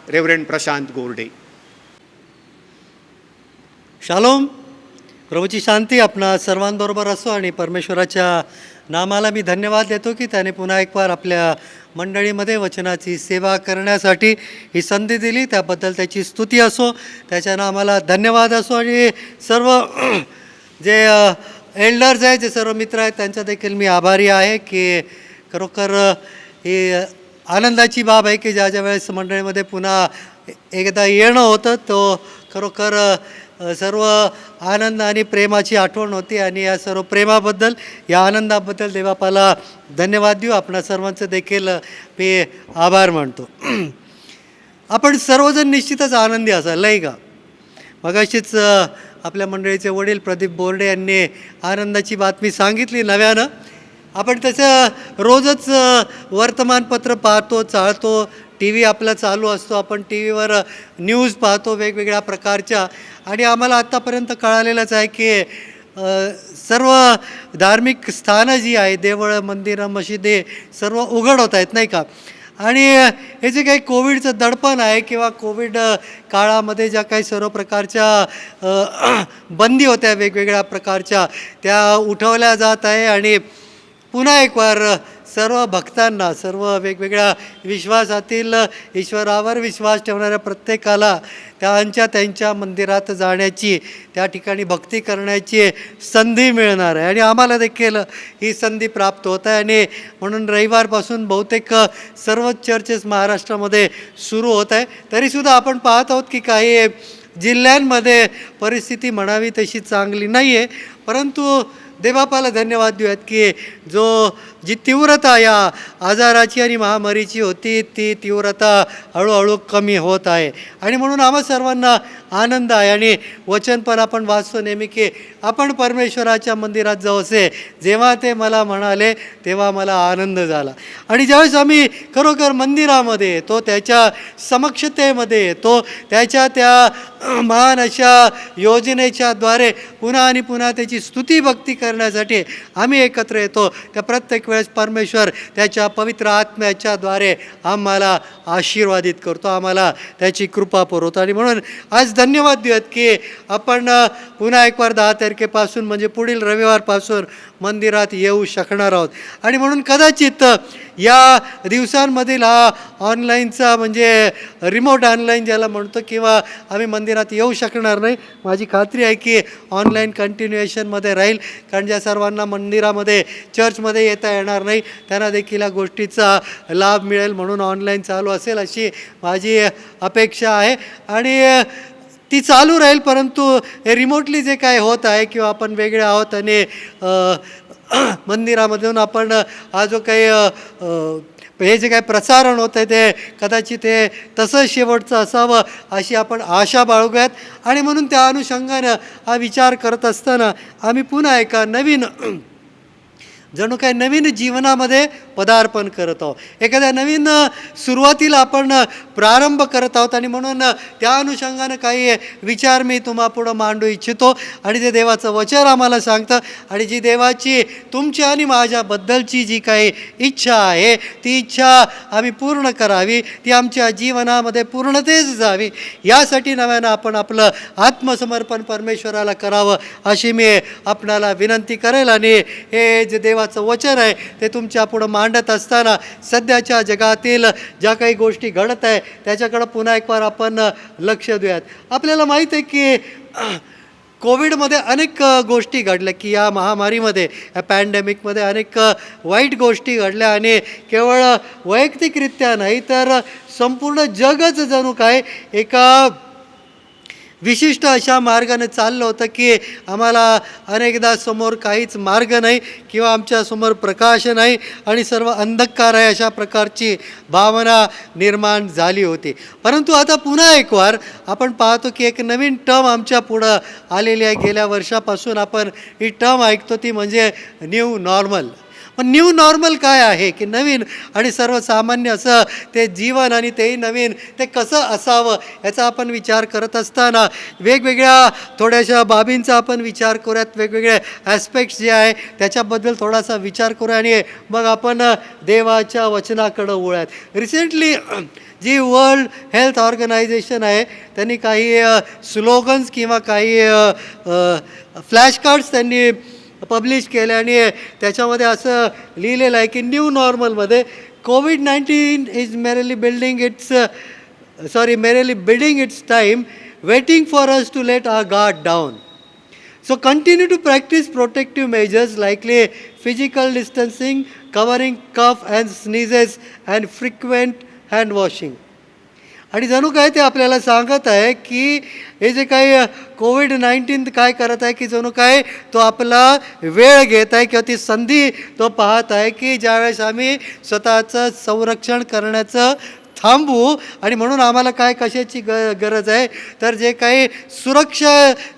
रेव्हरंड प्रशांत गोरडे. शालोम. प्रभूची शांती आपणा सर्वांबरोबर असो आणि परमेश्वराच्या नामाला मी धन्यवाद देतो की त्याने पुन्हा एक वार आपल्या मंडळीमध्ये वचनाची सेवा करण्यासाठी ही संधी दिली. त्याबद्दल त्याची स्तुती असो, त्याच्या नामाला धन्यवाद असो. आणि सर्व जे एल्डर्स आहेत, जे सर्व मित्र आहेत, त्यांचा देखील मी आभारी आहे की खरोखर ही आनंदाची बाब आहे की ज्या वेळेस मंडळीमध्ये पुन्हा एकदा येणं होतं, तो खरोखर सर्व आनंद आणि प्रेमाची आठवण होती. आणि या सर्व प्रेमाबद्दल, या आनंदाबद्दल देवापाला धन्यवाद देऊ. आपणा सर्वांचं देखील मी आभार मानतो. आपण सर्वजण निश्चितच आनंदी असाल, नाही का? मगाशीच आपल्या मंडळीचे वडील प्रदीप बोर्डे यांनी आनंदाची बातमी सांगितली नव्यानं. आपण त्याचं रोजच वर्तमानपत्र पाहतो, चाळतो, टी व्ही आपला चालू असतो, आपण टी व्हीवर न्यूज पाहतो वेगवेगळ्या प्रकारच्या. आणि आम्हाला आत्तापर्यंत कळालेलंच आहे की सर्व धार्मिक स्थानं जी आहे, देवळं, मंदिरं, मशिदी सर्व उघड होत आहेत, नाही का? आणि हे जे काही कोविडचं दडपण आहे किंवा कोविड काळामध्ये ज्या काही सर्व प्रकारच्या बंदी होत्या वेगवेगळ्या प्रकारच्या, त्या उठवल्या जात आहे. आणि पुन्हा एक वार सर्व भक्तांना, सर्व वेगवेगळ्या विश्वासातील, ईश्वरावर विश्वास ठेवणाऱ्या प्रत्येकाला त्यांच्या मंदिरात जाण्याची, त्या ठिकाणी भक्ती करण्याची संधी मिळणार आहे. आणि आम्हाला देखील ही संधी प्राप्त होत आहे. आणि म्हणून रविवारपासून बहुतेक सर्वच चर्चेस महाराष्ट्रामध्ये सुरू होत आहे. तरीसुद्धा आपण पाहत आहोत की काही जिल्ह्यांमध्ये परिस्थिती म्हणावी तशी चांगली नाही आहे. परंतु देवापाला धन्यवाद देऊयात की जो जी तीव्रता या आजाराची आणि महामारीची होती ती तीव्रता हळूहळू कमी होत आहे. आणि म्हणून आम्हा सर्वांना आनंद आहे. आणि वचन पण आपण वाचतो नेहमी की आपण परमेश्वराच्या मंदिरात जाऊ असे जेव्हा ते मला म्हणाले तेव्हा मला आनंद झाला. आणि ज्यावेळेस आम्ही खरोखर मंदिरामध्ये येतो, त्याच्या समक्षतेमध्ये येतो, त्याच्या त्या महान अशा योजनेच्याद्वारे पुन्हा आणि पुन्हा त्याची स्तुती भक्ती करण्यासाठी आम्ही एकत्र येतो, त्या प्रत्येक वेळेस परमेश्वर त्याच्या पवित्र आत्म्याच्याद्वारे आम्हाला आशीर्वादित करतो, आम्हाला त्याची कृपा पुरवतो. आणि म्हणून आज धन्यवाद देऊयात की आपण पुन्हा एक वार 10 तारखेपासून म्हणजे पुढील रविवारपासून मंदिरात येऊ शकणार आहोत. आणि म्हणून कदाचित या दिवसांमधील हा ऑनलाईनचा म्हणजे रिमोट ऑनलाईन ज्याला म्हणतो किंवा आम्ही मंदिरात येऊ शकणार नाही, माझी खात्री आहे की ऑनलाईन कंटिन्युएशनमध्ये राहील. कारण ज्या सर्वांना मंदिरामध्ये चर्चमध्ये येता येणार नाही त्यांना देखील या गोष्टीचा लाभ मिळेल, म्हणून ऑनलाईन चालू असेल अशी माझी अपेक्षा आहे. आणि ती चालू राहील. परंतु हे रिमोटली जे काय होत आहे किंवा आपण वेगळे आहोत आणि मंदिरामधून आपण हा जो काही हे जे काय प्रसारण होतं आहे ते कदाचित हे तसं शेवटचं असावं अशी आपण आशा बाळगूयात. आणि म्हणून त्या अनुषंगानं हा विचार करत असताना आम्ही पुन्हा एका नवीन जणू काय नवीन जीवनामध्ये पदार्पण करत आहोत, एखाद्या नवीन सुरुवातीला आपण प्रारंभ करत आहोत. आणि म्हणून त्या अनुषंगानं काही विचार मी तुम्हापुढं मांडू इच्छितो. आणि ते देवाचं वचन आम्हाला सांगतं आणि जी देवाची तुमच्या आणि माझ्याबद्दलची जी काही इच्छा आहे ती इच्छा आम्ही पूर्ण करावी, ती आमच्या जीवनामध्ये पूर्णतेच जावी, यासाठी नव्यानं आपण आपलं आत्मसमर्पण परमेश्वराला करावं अशी मी आपणाला विनंती करेल. आणि हे जे देवाचं वचन आहे ते तुमच्या पुढं मांडत असताना सध्याच्या जगातील ज्या काही गोष्टी घडत आहे त्याच्याकडं पुन्हा एक वार आपण लक्ष देऊयात. आपल्याला माहीत आहे की कोविडमध्ये अनेक गोष्टी घडल्या की या महामारीमध्ये या पॅन्डेमिकमध्ये अनेक वाईट गोष्टी घडल्या. आणि केवळ वैयक्तिकरित्या नाही तर संपूर्ण जगच जणू काय एका विशिष्ट अशा मार्गाने चाललं होतं की आम्हाला अनेकदा समोर काहीच मार्ग नाही किंवा आमच्यासमोर प्रकाश नाही आणि सर्व अंधकार आहे अशा प्रकारची भावना निर्माण झाली होती. परंतु आता पुन्हा एक वार आपण पाहतो की एक नवीन टर्म आमच्या पुढं आलेली आहे. गेल्या वर्षापासून आपण ही टर्म ऐकतो ती म्हणजे न्यू नॉर्मल. पण न्यू नॉर्मल काय आहे की नवीन आणि सर्वसामान्य असं ते जीवन आणि तेही नवीन ते कसं असावं याचा आपण विचार करत असताना वेगवेगळ्या थोड्याशा बाबींचा आपण विचार करूयात, वेगवेगळे ॲस्पेक्ट्स जे आहे त्याच्याबद्दल थोडासा विचार करूया आणि मग आपण देवाच्या वचनाकडं वळूयात. रिसेंटली जी वर्ल्ड हेल्थ ऑर्गनायझेशन आहे त्यांनी काही स्लोगन्स किंवा काही फ्लॅश कार्ड्स त्यांनी पब्लिश केले आणि त्याच्यामध्ये असं लिहिलेलं आहे की न्यू नॉर्मलमध्ये COVID-19 is merely building its time waiting for us to let our guard down. So continue to practice protective measures likely physical distancing, covering cough and sneezes and frequent hand washing. आणि जणू काय ते आपल्याला सांगत आहे की हे जे काही COVID-19 काय करत आहे की जणू काय तो आपला वेळ घेत आहे किंवा ती संधी तो पाहत आहे की ज्यावेळेस आम्ही स्वतःचं संरक्षण करण्याचं थांबू. आणि म्हणून आम्हाला काय कशाची गरज आहे तर जे काही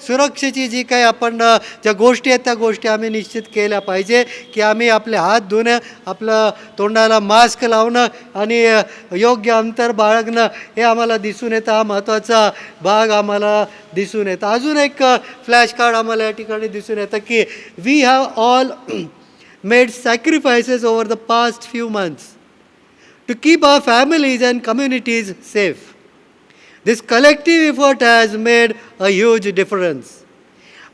सुरक्षेची जी काही आपण ज्या गोष्टी आहेत त्या गोष्टी आम्ही निश्चित केल्या पाहिजे की आम्ही आपले हात धुणं, आपलं तोंडाला मास्क लावणं आणि योग्य अंतर बाळगणं हे आम्हाला दिसून येतं. हा महत्त्वाचा भाग आम्हाला दिसून येतं. अजून एक फ्लॅश कार्ड आम्हाला या ठिकाणी दिसून येतं की we have all made sacrifices over the past few months to keep our families and communities safe. This collective effort has made a huge difference.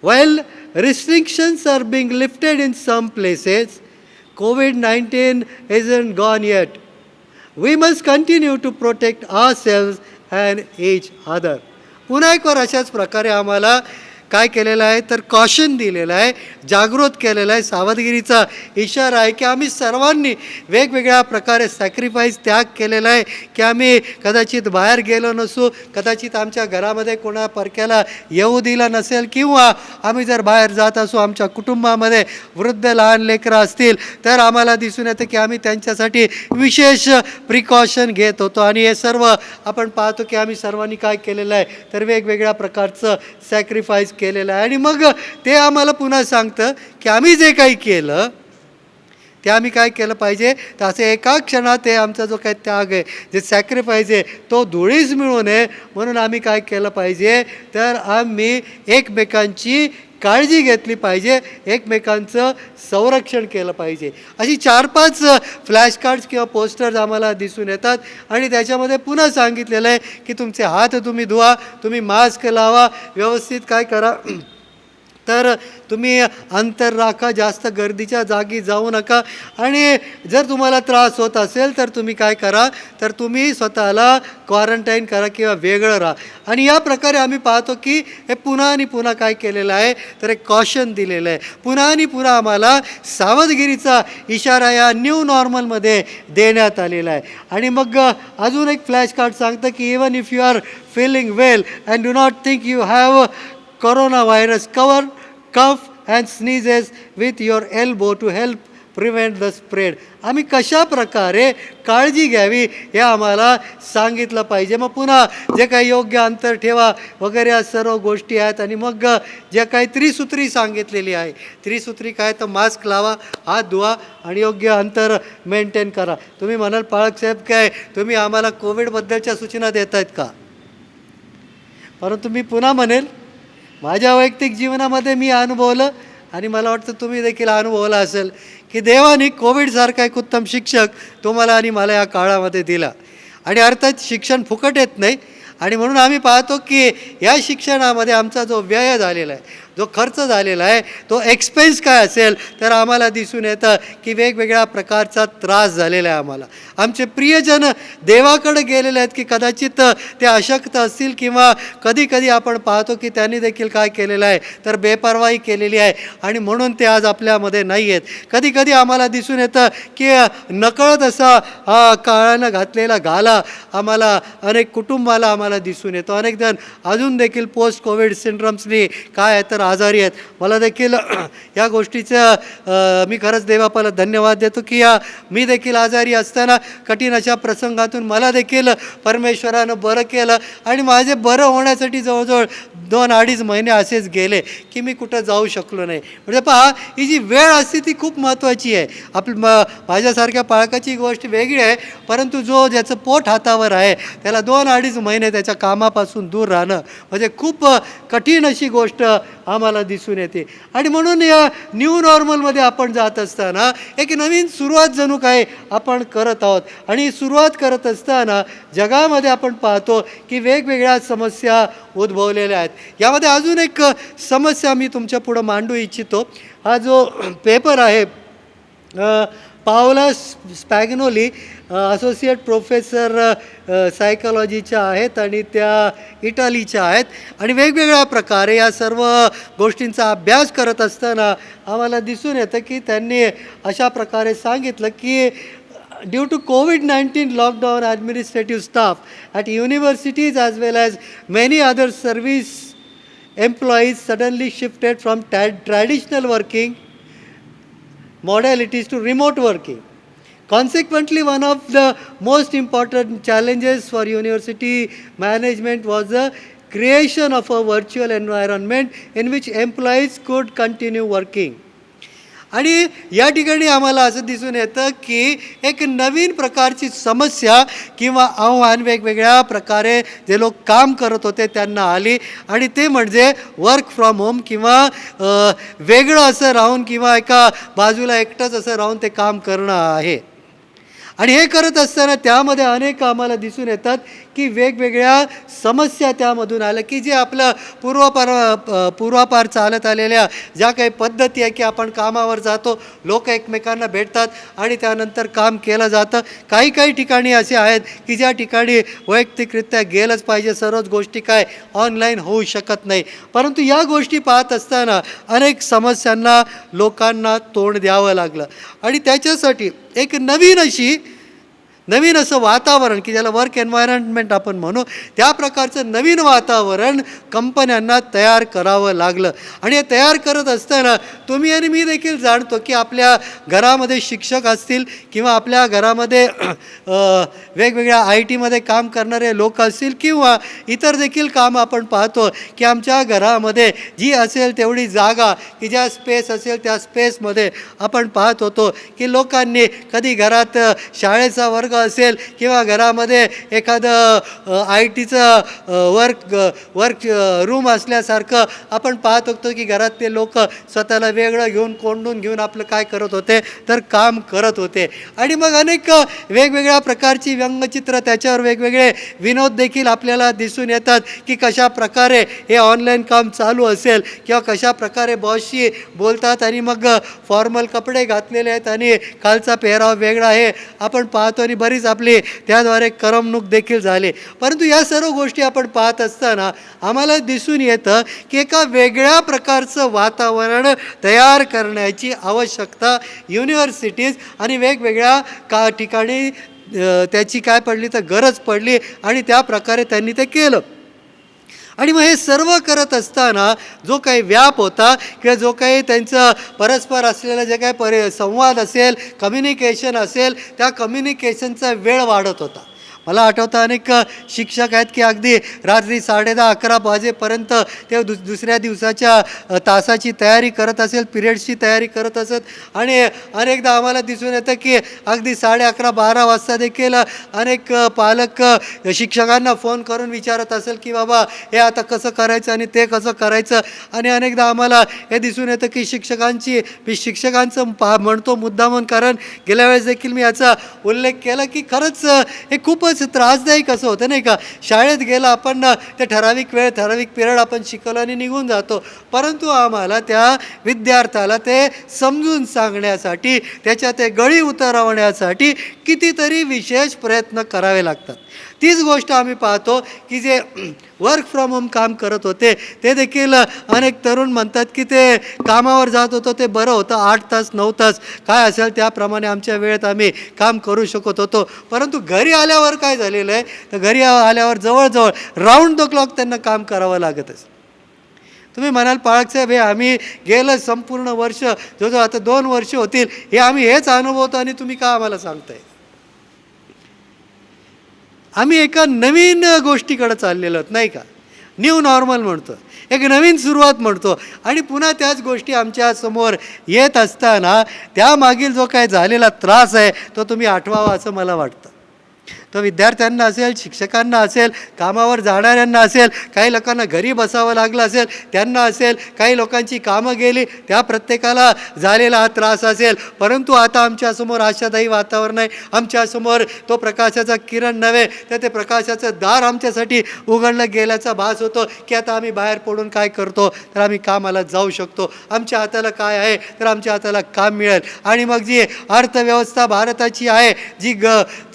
While restrictions are being lifted in some places, COVID-19 isn't gone yet. We must continue to protect ourselves and each other. पुन्हा एक वार अशाच प्रकारे आम्हाला काय केलेलं आहे तर कॉशन दिलेलं आहे, जागृत केलेलं आहे, सावधगिरीचा इशारा आहे की आम्ही सर्वांनी वेगवेगळ्या प्रकारे सॅक्रिफाईस त्याग केलेला आहे की आम्ही कदाचित बाहेर गेलो नसू, कदाचित आमच्या घरामध्ये कोणा परक्याला येऊ दिला नसेल, किंवा आम्ही जर बाहेर जात असू आमच्या कुटुंबामध्ये वृद्ध लहान लेकरं असतील तर आम्हाला दिसून येतं की आम्ही त्यांच्यासाठी विशेष प्रिकॉशन घेत होतो. आणि हे सर्व आपण पाहतो की आम्ही सर्वांनी काय केलेलं आहे तर वेगवेगळ्या प्रकारचं सॅक्रिफाईस केलेलं आहे. आणि मग ते आम्हाला पुन्हा सांगतं की आम्ही जे काही केलं ते आम्ही काय केलं पाहिजे, तर असे एका क्षणात ते आमचा जो काही त्याग आहे, जे सॅक्रिफाईस आहे, तो धुळीस मिळू नये म्हणून आम्ही काय केलं पाहिजे तर आम्ही एकमेकांची काळजी घेतली पाहिजे, एकमेकांचं संरक्षण केलं पाहिजे. अशी 4-5 फ्लॅश कार्ड्स किंवा पोस्टर्स आम्हाला दिसून येतात आणि त्याच्यामध्ये पुन्हा सांगितलेलं आहे की तुमचे हात तुम्ही धुवा, तुम्ही मास्क लावा, व्यवस्थित काय करा तर तुम्ही अंतर राखा, जास्त गर्दीच्या जागी जाऊ नका, आणि जर तुम्हाला त्रास होत असेल तर तुम्ही काय करा तर तुम्ही स्वतःला क्वारंटाईन करा किंवा वेगळं राहा. आणि या प्रकारे आम्ही पाहतो की हे पुन्हा आणि पुन्हा काय केलेलं आहे तर एक कॉशन दिलेलं आहे, पुन्हा आणि पुन्हा आम्हाला सावधगिरीचा इशारा या न्यू नॉर्मलमध्ये देण्यात आलेला आहे. आणि मग अजून एक फ्लॅश कार्ड सांगतं की even if you are feeling well and do not think you have coronavirus, cough and sneezes with your elbow to help prevent the spread. आम्ही कशा प्रकारे काळजी घ्यावी हे आम्हाला सांगितलं पाहिजे. मग पुन्हा जे काही योग्य अंतर ठेवा वगैरे या सर्व गोष्टी आहेत. आणि मग जे काही त्रिसूत्री सांगितलेली आहे, त्रिसूत्री काय तर मास्क लावा, हात धुवा आणि योग्य अंतर मेंटेन करा. तुम्ही म्हणाल पाळक साहेब काय तुम्ही आम्हाला कोविडबद्दलच्या सूचना देत आहेत का, परंतु मी पुन्हा म्हणेल माझ्या वैयक्तिक जीवनामध्ये मी अनुभवलं आणि मला वाटतं तुम्ही देखील अनुभवलं असेल की देवाने कोविडसारखा एक उत्तम शिक्षक तुम्हाला आणि मला या काळामध्ये दिला. आणि अर्थात शिक्षण फुकट येत नाही, आणि म्हणून आम्ही पाहतो की या शिक्षणामध्ये आमचा जो व्यय झालेला आहे, जो खर्च झालेला आहे, तो एक्सपेन्स काय असेल तर आम्हाला दिसून येतं की वेगवेगळ्या प्रकारचा त्रास झालेला आहे आम्हाला. आमचे प्रियजन देवाकडे गेलेले आहेत की कदाचित ते अशक्त असतील, किंवा कधी कधी आपण पाहतो की त्यांनी देखील काय केलेलं आहे तर बेपर्वाई केलेली आहे आणि म्हणून ते आज आपल्यामध्ये नाही आहेत. कधी कधी आम्हाला दिसून येतं की नकळत असा काळानं घातलेला घाला आम्हाला अनेक कुटुंबाला आम्हाला दिसून येतो. अनेक जण अजून देखील पोस्ट कोविड सिंड्रम्सनी काय आहे तर आजारी आहेत. मला देखील या गोष्टीचं मी खरंच देवापाला धन्यवाद देतो की मी देखील आजारी असताना कठीण अशा प्रसंगातून मला देखील परमेश्वरानं बरं केलं आणि माझे बरं होण्यासाठी जवळजवळ 2-2.5 महिने असेच गेले की मी कुठं जाऊ शकलो नाही. म्हणजे पहा, ही जी वेळ असते ती खूप महत्त्वाची आहे. माझ्यासारख्या पाळकाची गोष्ट वेगळी आहे, परंतु ज्याचं पोट हातावर आहे त्याला 2-2.5 महिने त्याच्या कामापासून दूर राहणं म्हणजे खूप कठीण अशी गोष्ट आम्हाला दिसून येते. आणि म्हणून या न्यू नॉर्मलमध्ये आपण जात असताना एक नवीन सुरुवात जणू काय आपण करत आहोत. आणि सुरुवात करत असताना जगामध्ये आपण पाहतो की वेगवेगळ्या समस्या उद्भवलेल्या आहेत. यामध्ये अजून एक समस्या मी तुमच्या पुढं मांडू इच्छितो. हा जो पेपर आहे पावला स्पॅग्नोली असोसिएट प्रोफेसर सायकॉलॉजीच्या आहेत आणि त्या इटालीच्या आहेत. आणि वेगवेगळ्या प्रकारे या सर्व गोष्टींचा अभ्यास करत असताना आम्हाला दिसून येतं की त्यांनी अशा प्रकारे सांगितलं की due to COVID-19 lockdown, administrative staff at universities as well as many other service employees suddenly shifted from traditional working modalities to remote working. Consequently, one of the most important challenges for university management was the creation of a virtual environment in which employees could continue working. आणि या ठिकाणी आम्हाला असं दिसून येतं की एक नवीन प्रकारची समस्या किंवा आव्हान वेगवेगळ्या प्रकारे जे लोक काम करत होते त्यांना आली, आणि ते म्हणजे वर्क फ्रॉम होम किंवा वेगळं असं राहून किंवा एका बाजूला एकटंच असं राहून ते काम करणं आहे. आणि हे करत असताना त्यामध्ये अनेक आम्हाला दिसून येतात की वेगवेगळ्या समस्या त्यामधून आल्या की जे आपलं पूर्वापार चालत आलेल्या ज्या काही पद्धती आहे की आपण कामावर जातो, लोक एकमेकांना भेटतात आणि त्यानंतर काम केलं जातं. काही काही ठिकाणी असे आहेत की ज्या ठिकाणी वैयक्तिकरित्या गेलंच पाहिजे, सर्वच गोष्टी काय ऑनलाईन होऊ शकत नाही. परंतु या गोष्टी पाहत असताना अनेक समस्यांना लोकांना तोंड द्यावं लागलं आणि त्याच्यासाठी एक नवीन असं वातावरण की ज्याला वर्क एन्व्हायरमेंट आपण म्हणू, त्या प्रकारचं नवीन वातावरण कंपन्यांना तयार करावं लागलं. आणि हे तयार करत असताना तुम्ही आणि मी देखील जाणतो की आपल्या घरामध्ये शिक्षक असतील किंवा आपल्या घरामध्ये वेगवेगळ्या IT मध्ये काम करणारे लोक असतील किंवा इतर देखील काम आपण पाहतो की आमच्या घरामध्ये जी असेल तेवढी जागा की ज्या स्पेस असेल त्या स्पेसमध्ये आपण पाहत होतो की लोकांनी कधी घरात शाळेचा वर्ग असेल किंवा घरामध्ये एखादं IT चं वर्क रूम असल्यासारखं आपण पाहत होतो की घरात ते लोक स्वतःला वेगळं घेऊन कोंडून घेऊन आपलं काय करत होते तर काम करत होते. आणि मग अनेक वेगवेगळ्या प्रकारची व्यंगचित्र, त्याच्यावर वेगवेगळे विनोद देखील आपल्याला दिसून येतात की कशा प्रकारे हे ऑनलाईन काम चालू असेल किंवा कशा प्रकारे बॉसशी बोलतात आणि मग फॉर्मल कपडे घातलेले आहेत आणि खालचा पेहराव वेगळा आहे आपण पाहतो आणि बरीच आपली त्याद्वारे करमणूक देखील झाली. परंतु या सर्व गोष्टी आपण पाहत असताना आम्हाला दिसून येतं की एका वेगळ्या प्रकारचं वातावरण तयार करण्याची आवश्यकता युनिव्हर्सिटीज आणि वेगवेगळ्या ठिकाणी त्याची काय पडली तर गरज पडली आणि त्या प्रकारे त्यांनी ते केलं. आणि मग हे सर्व करत असताना जो काही व्याप होता किंवा जो काही त्यांचं परस्पर असलेलं जे काही संवाद असेल, कम्युनिकेशन असेल, त्या कम्युनिकेशनचा वेळ वाढत होता. मला आठवतं अनेक शिक्षक आहेत की अगदी रात्री 10:30-11 वाजेपर्यंत ते दुसऱ्या दिवसाच्या तासाची तयारी करत असेल, पिरियड्सची तयारी करत असत आणि अनेकदा आम्हाला दिसून येतं की अगदी 11:30-12 वाजता देखील अनेक पालक शिक्षकांना फोन करून विचारत असेल की बाबा हे आता कसं करायचं आणि ते कसं करायचं. आणि अनेकदा आम्हाला हे दिसून येतं की शिक्षकांचं म्हणतो मुद्दामून, कारण गेल्या वेळेस देखील मी याचा उल्लेख केला की खरंच हे खूपच त्रासदायक असं होतं नाही का. शाळेत गेलं आपण ते ठराविक पिरियड आपण शिकवलं आणि निघून जातो, परंतु आम्हाला त्या विद्यार्थ्याला ते समजून सांगण्यासाठी, त्याच्या ते गळी उतरवण्यासाठी कितीतरी विशेष प्रयत्न करावे लागतात. तीच गोष्ट आम्ही पाहतो की जे वर्क फ्रॉम होम काम करत होते ते देखील अनेक तरुण म्हणतात की ते कामावर जात होतो ते बरं होतं, 8 तास 9 तास काय असेल त्याप्रमाणे आमच्या वेळेत आम्ही काम करू शकत होतो. परंतु घरी आल्यावर काय झालेलं आहे तर घरी आल्यावर जवळजवळ राऊंड द क्लॉक त्यांना काम करावं लागत असतं. तुम्ही म्हणाल पाळक साहेब हे आम्ही गेलं संपूर्ण वर्ष जो आता 2 वर्ष होतील हे आम्ही हेच अनुभवतो आणि तुम्ही का आम्हाला सांगताय. आम्ही एका नवीन गोष्टीकडे चाललेलो आहोत नाही का. न्यू नॉर्मल म्हणतो, एक नवीन सुरुवात म्हणतो आणि पुन्हा त्याच गोष्टी आमच्या समोर येत असताना त्यामागील जो काय झालेला त्रास आहे तो तुम्ही आठवावा असं मला वाटतं. तो विद्यार्थ्यांना असेल, शिक्षकांना असेल, कामावर जाणाऱ्यांना असेल, काही लोकांना घरी बसावं लागलं असेल त्यांना असेल, काही लोकांची कामं गेली त्या प्रत्येकाला झालेला हा त्रास असेल. परंतु आता आमच्यासमोर आशादायी वातावरण आहे. आमच्यासमोर तो प्रकाशाचा किरण नव्हे तर ते प्रकाशाचं दार आमच्यासाठी उघडलं गेल्याचा भास होतो की आता आम्ही बाहेर पडून काय करतो तर आम्ही कामाला जाऊ शकतो. आमच्या हाताला काय आहे तर आमच्या हाताला काम मिळेल. आणि मग जी अर्थव्यवस्था भारताची आहे, जी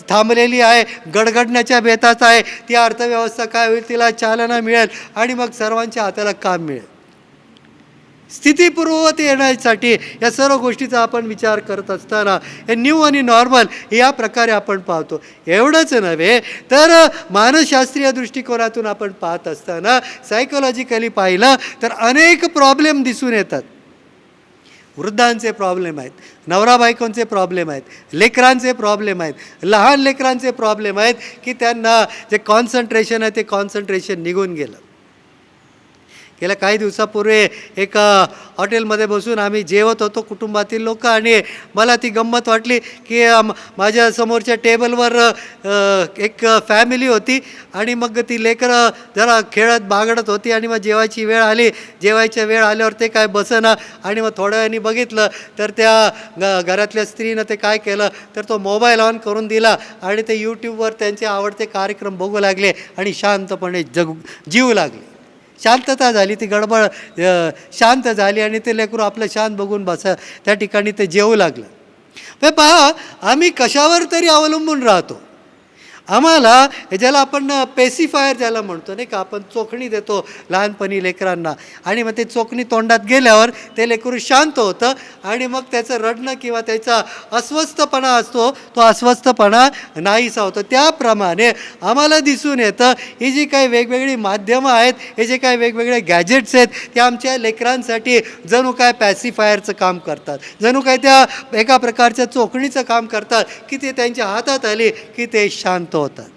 थांबलेली आहे, गडगडण्याच्या बेतात आहे, ती अर्थव्यवस्था काय होईल, तिला चालना मिळेल आणि मग सर्वांच्या हाताला काम मिळेल. स्थितीपूर्ववत येण्यासाठी या सर्व गोष्टीचा आपण विचार करत असताना हे न्यू आणि नॉर्मल या प्रकारे आपण पाहतो. एवढंच नव्हे तर मानसशास्त्रीय दृष्टिकोनातून आपण पाहत असताना सायकोलॉजिकली पाहिलं तर अनेक प्रॉब्लेम दिसून येतात. वृद्धांचे प्रॉब्लेम आहेत, नवरा बायकोंचे प्रॉब्लेम आहेत, लेकरांचे प्रॉब्लेम आहेत, लहान लेकरांचे प्रॉब्लेम आहेत की त्यांना जे कॉन्सन्ट्रेशन आहे ते कॉन्सन्ट्रेशन निघून गेलं. गेल्या काही दिवसापूर्वी एका हॉटेलमध्ये बसून आम्ही जेवत होतो कुटुंबातील लोक, आणि मला ती गंमत वाटली की माझ्या समोरच्या टेबलवर एक फॅमिली होती, आणि मग ती लेकरं जरा खेळत बागडत होती, आणि मग जेवायची वेळ आली. जेवायच्या वेळ आल्यावर ते काय बसेना, आणि मग थोड्या वेळाने बघितलं तर त्या घरातल्या स्त्रीनं ते काय केलं तर तो मोबाईल ऑन करून दिला, आणि ते यूट्यूबवर त्यांचे आवडते कार्यक्रम बघू लागले आणि शांतपणे जीव लागले. शांतता झाली, ती गडबड शांत झाली, आणि ते लेकरू आपलं शांत बघून त्या ठिकाणी ते जेवू लागलं. पण पहा, आम्ही कशावर तरी अवलंबून राहतो. आम्हाला ज्याला आपण पेसिफायर ज्याला म्हणतो नाही का, आपण चोखणी देतो लहानपणी लेकरांना, आणि मग ते चोखणी तोंडात गेल्यावर ते लेकरू शांत होतं, आणि मग त्याचं रडणं किंवा त्याचा अस्वस्थपणा असतो तो अस्वस्थपणा नाहीसा होतं. त्याप्रमाणे आम्हाला दिसून येतं ही जी काही वेगवेगळी माध्यमं आहेत, हे जे काही वेगवेगळे गॅजेट्स आहेत, ते आमच्या लेकरांसाठी जणू काय पॅसिफायरचं काम करतात, जणू काय त्या एका प्रकारच्या चोखणीचं काम करतात की ते त्यांच्या हातात आली की ते शांत होतात.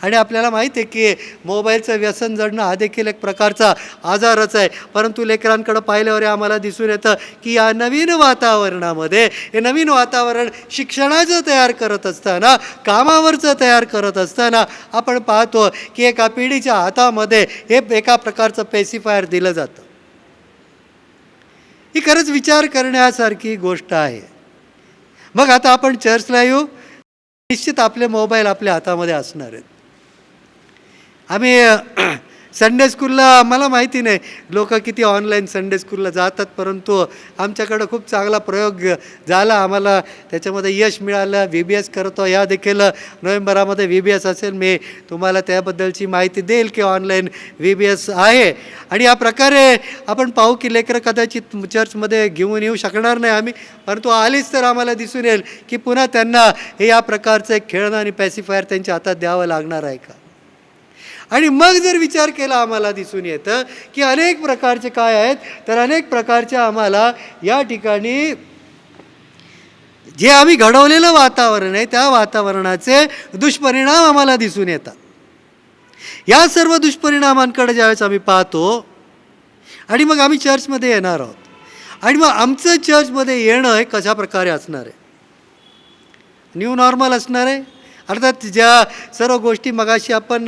आणि आपल्याला माहिती आहे की मोबाईलचं व्यसन जडणं हा देखील एक प्रकारचा आजारच आहे. परंतु लेकरांकडं पाहिल्यावर आम्हाला दिसून येतं की या नवीन वातावरणामध्ये, हे नवीन वातावरण शिक्षणाचं तयार करत असताना, कामावरचं तयार करत असताना आपण पाहतो की एका पिढीच्या हातामध्ये हे एका प्रकारचं पेसिफायर दिलं जातं. ही खरंच विचार करण्यासारखी गोष्ट आहे. मग आता आपण चर्चला येऊ. निश्चित आपले मोबाईल आपल्या हातामध्ये असणार आहेत. आम्ही संडे स्कूलला, मला माहिती नाही लोक किती ऑनलाईन संडे स्कूलला जातात, परंतु आमच्याकडं खूप चांगला प्रयोग झाला, आम्हाला त्याच्यामध्ये यश मिळालं. VBS करतो, या देखील नोव्हेंबरामध्ये VBS असेल. मी तुम्हाला त्याबद्दलची माहिती देईल की ऑनलाईन VBS आहे. आणि या प्रकारे आपण पाहू की लेकरं कदाचित चर्चमध्ये घेऊन येऊ शकणार नाही आम्ही, परंतु आलीच तर आम्हाला दिसून येईल की पुन्हा त्यांना हे या प्रकारचं एक खेळणं आणि पॅसिफायर त्यांच्या हातात द्यावं लागणार आहे का. आणि मग जर विचार केला आम्हाला दिसून येतं की अनेक प्रकारचे काय आहेत, तर अनेक प्रकारच्या आम्हाला या ठिकाणी जे आम्ही घडवलेलं वातावरण आहे त्या वातावरणाचे दुष्परिणाम आम्हाला दिसून येतात. या सर्व दुष्परिणामांकडे ज्यावेळेस आम्ही पाहतो आणि मग आम्ही चर्चमध्ये येणार आहोत, आणि मग आमचं चर्चमध्ये येणं हे कशा प्रकारे असणार आहे, न्यू नॉर्मल असणार आहे. अर्थात ज्या सर्व गोष्टी मगाशी आपण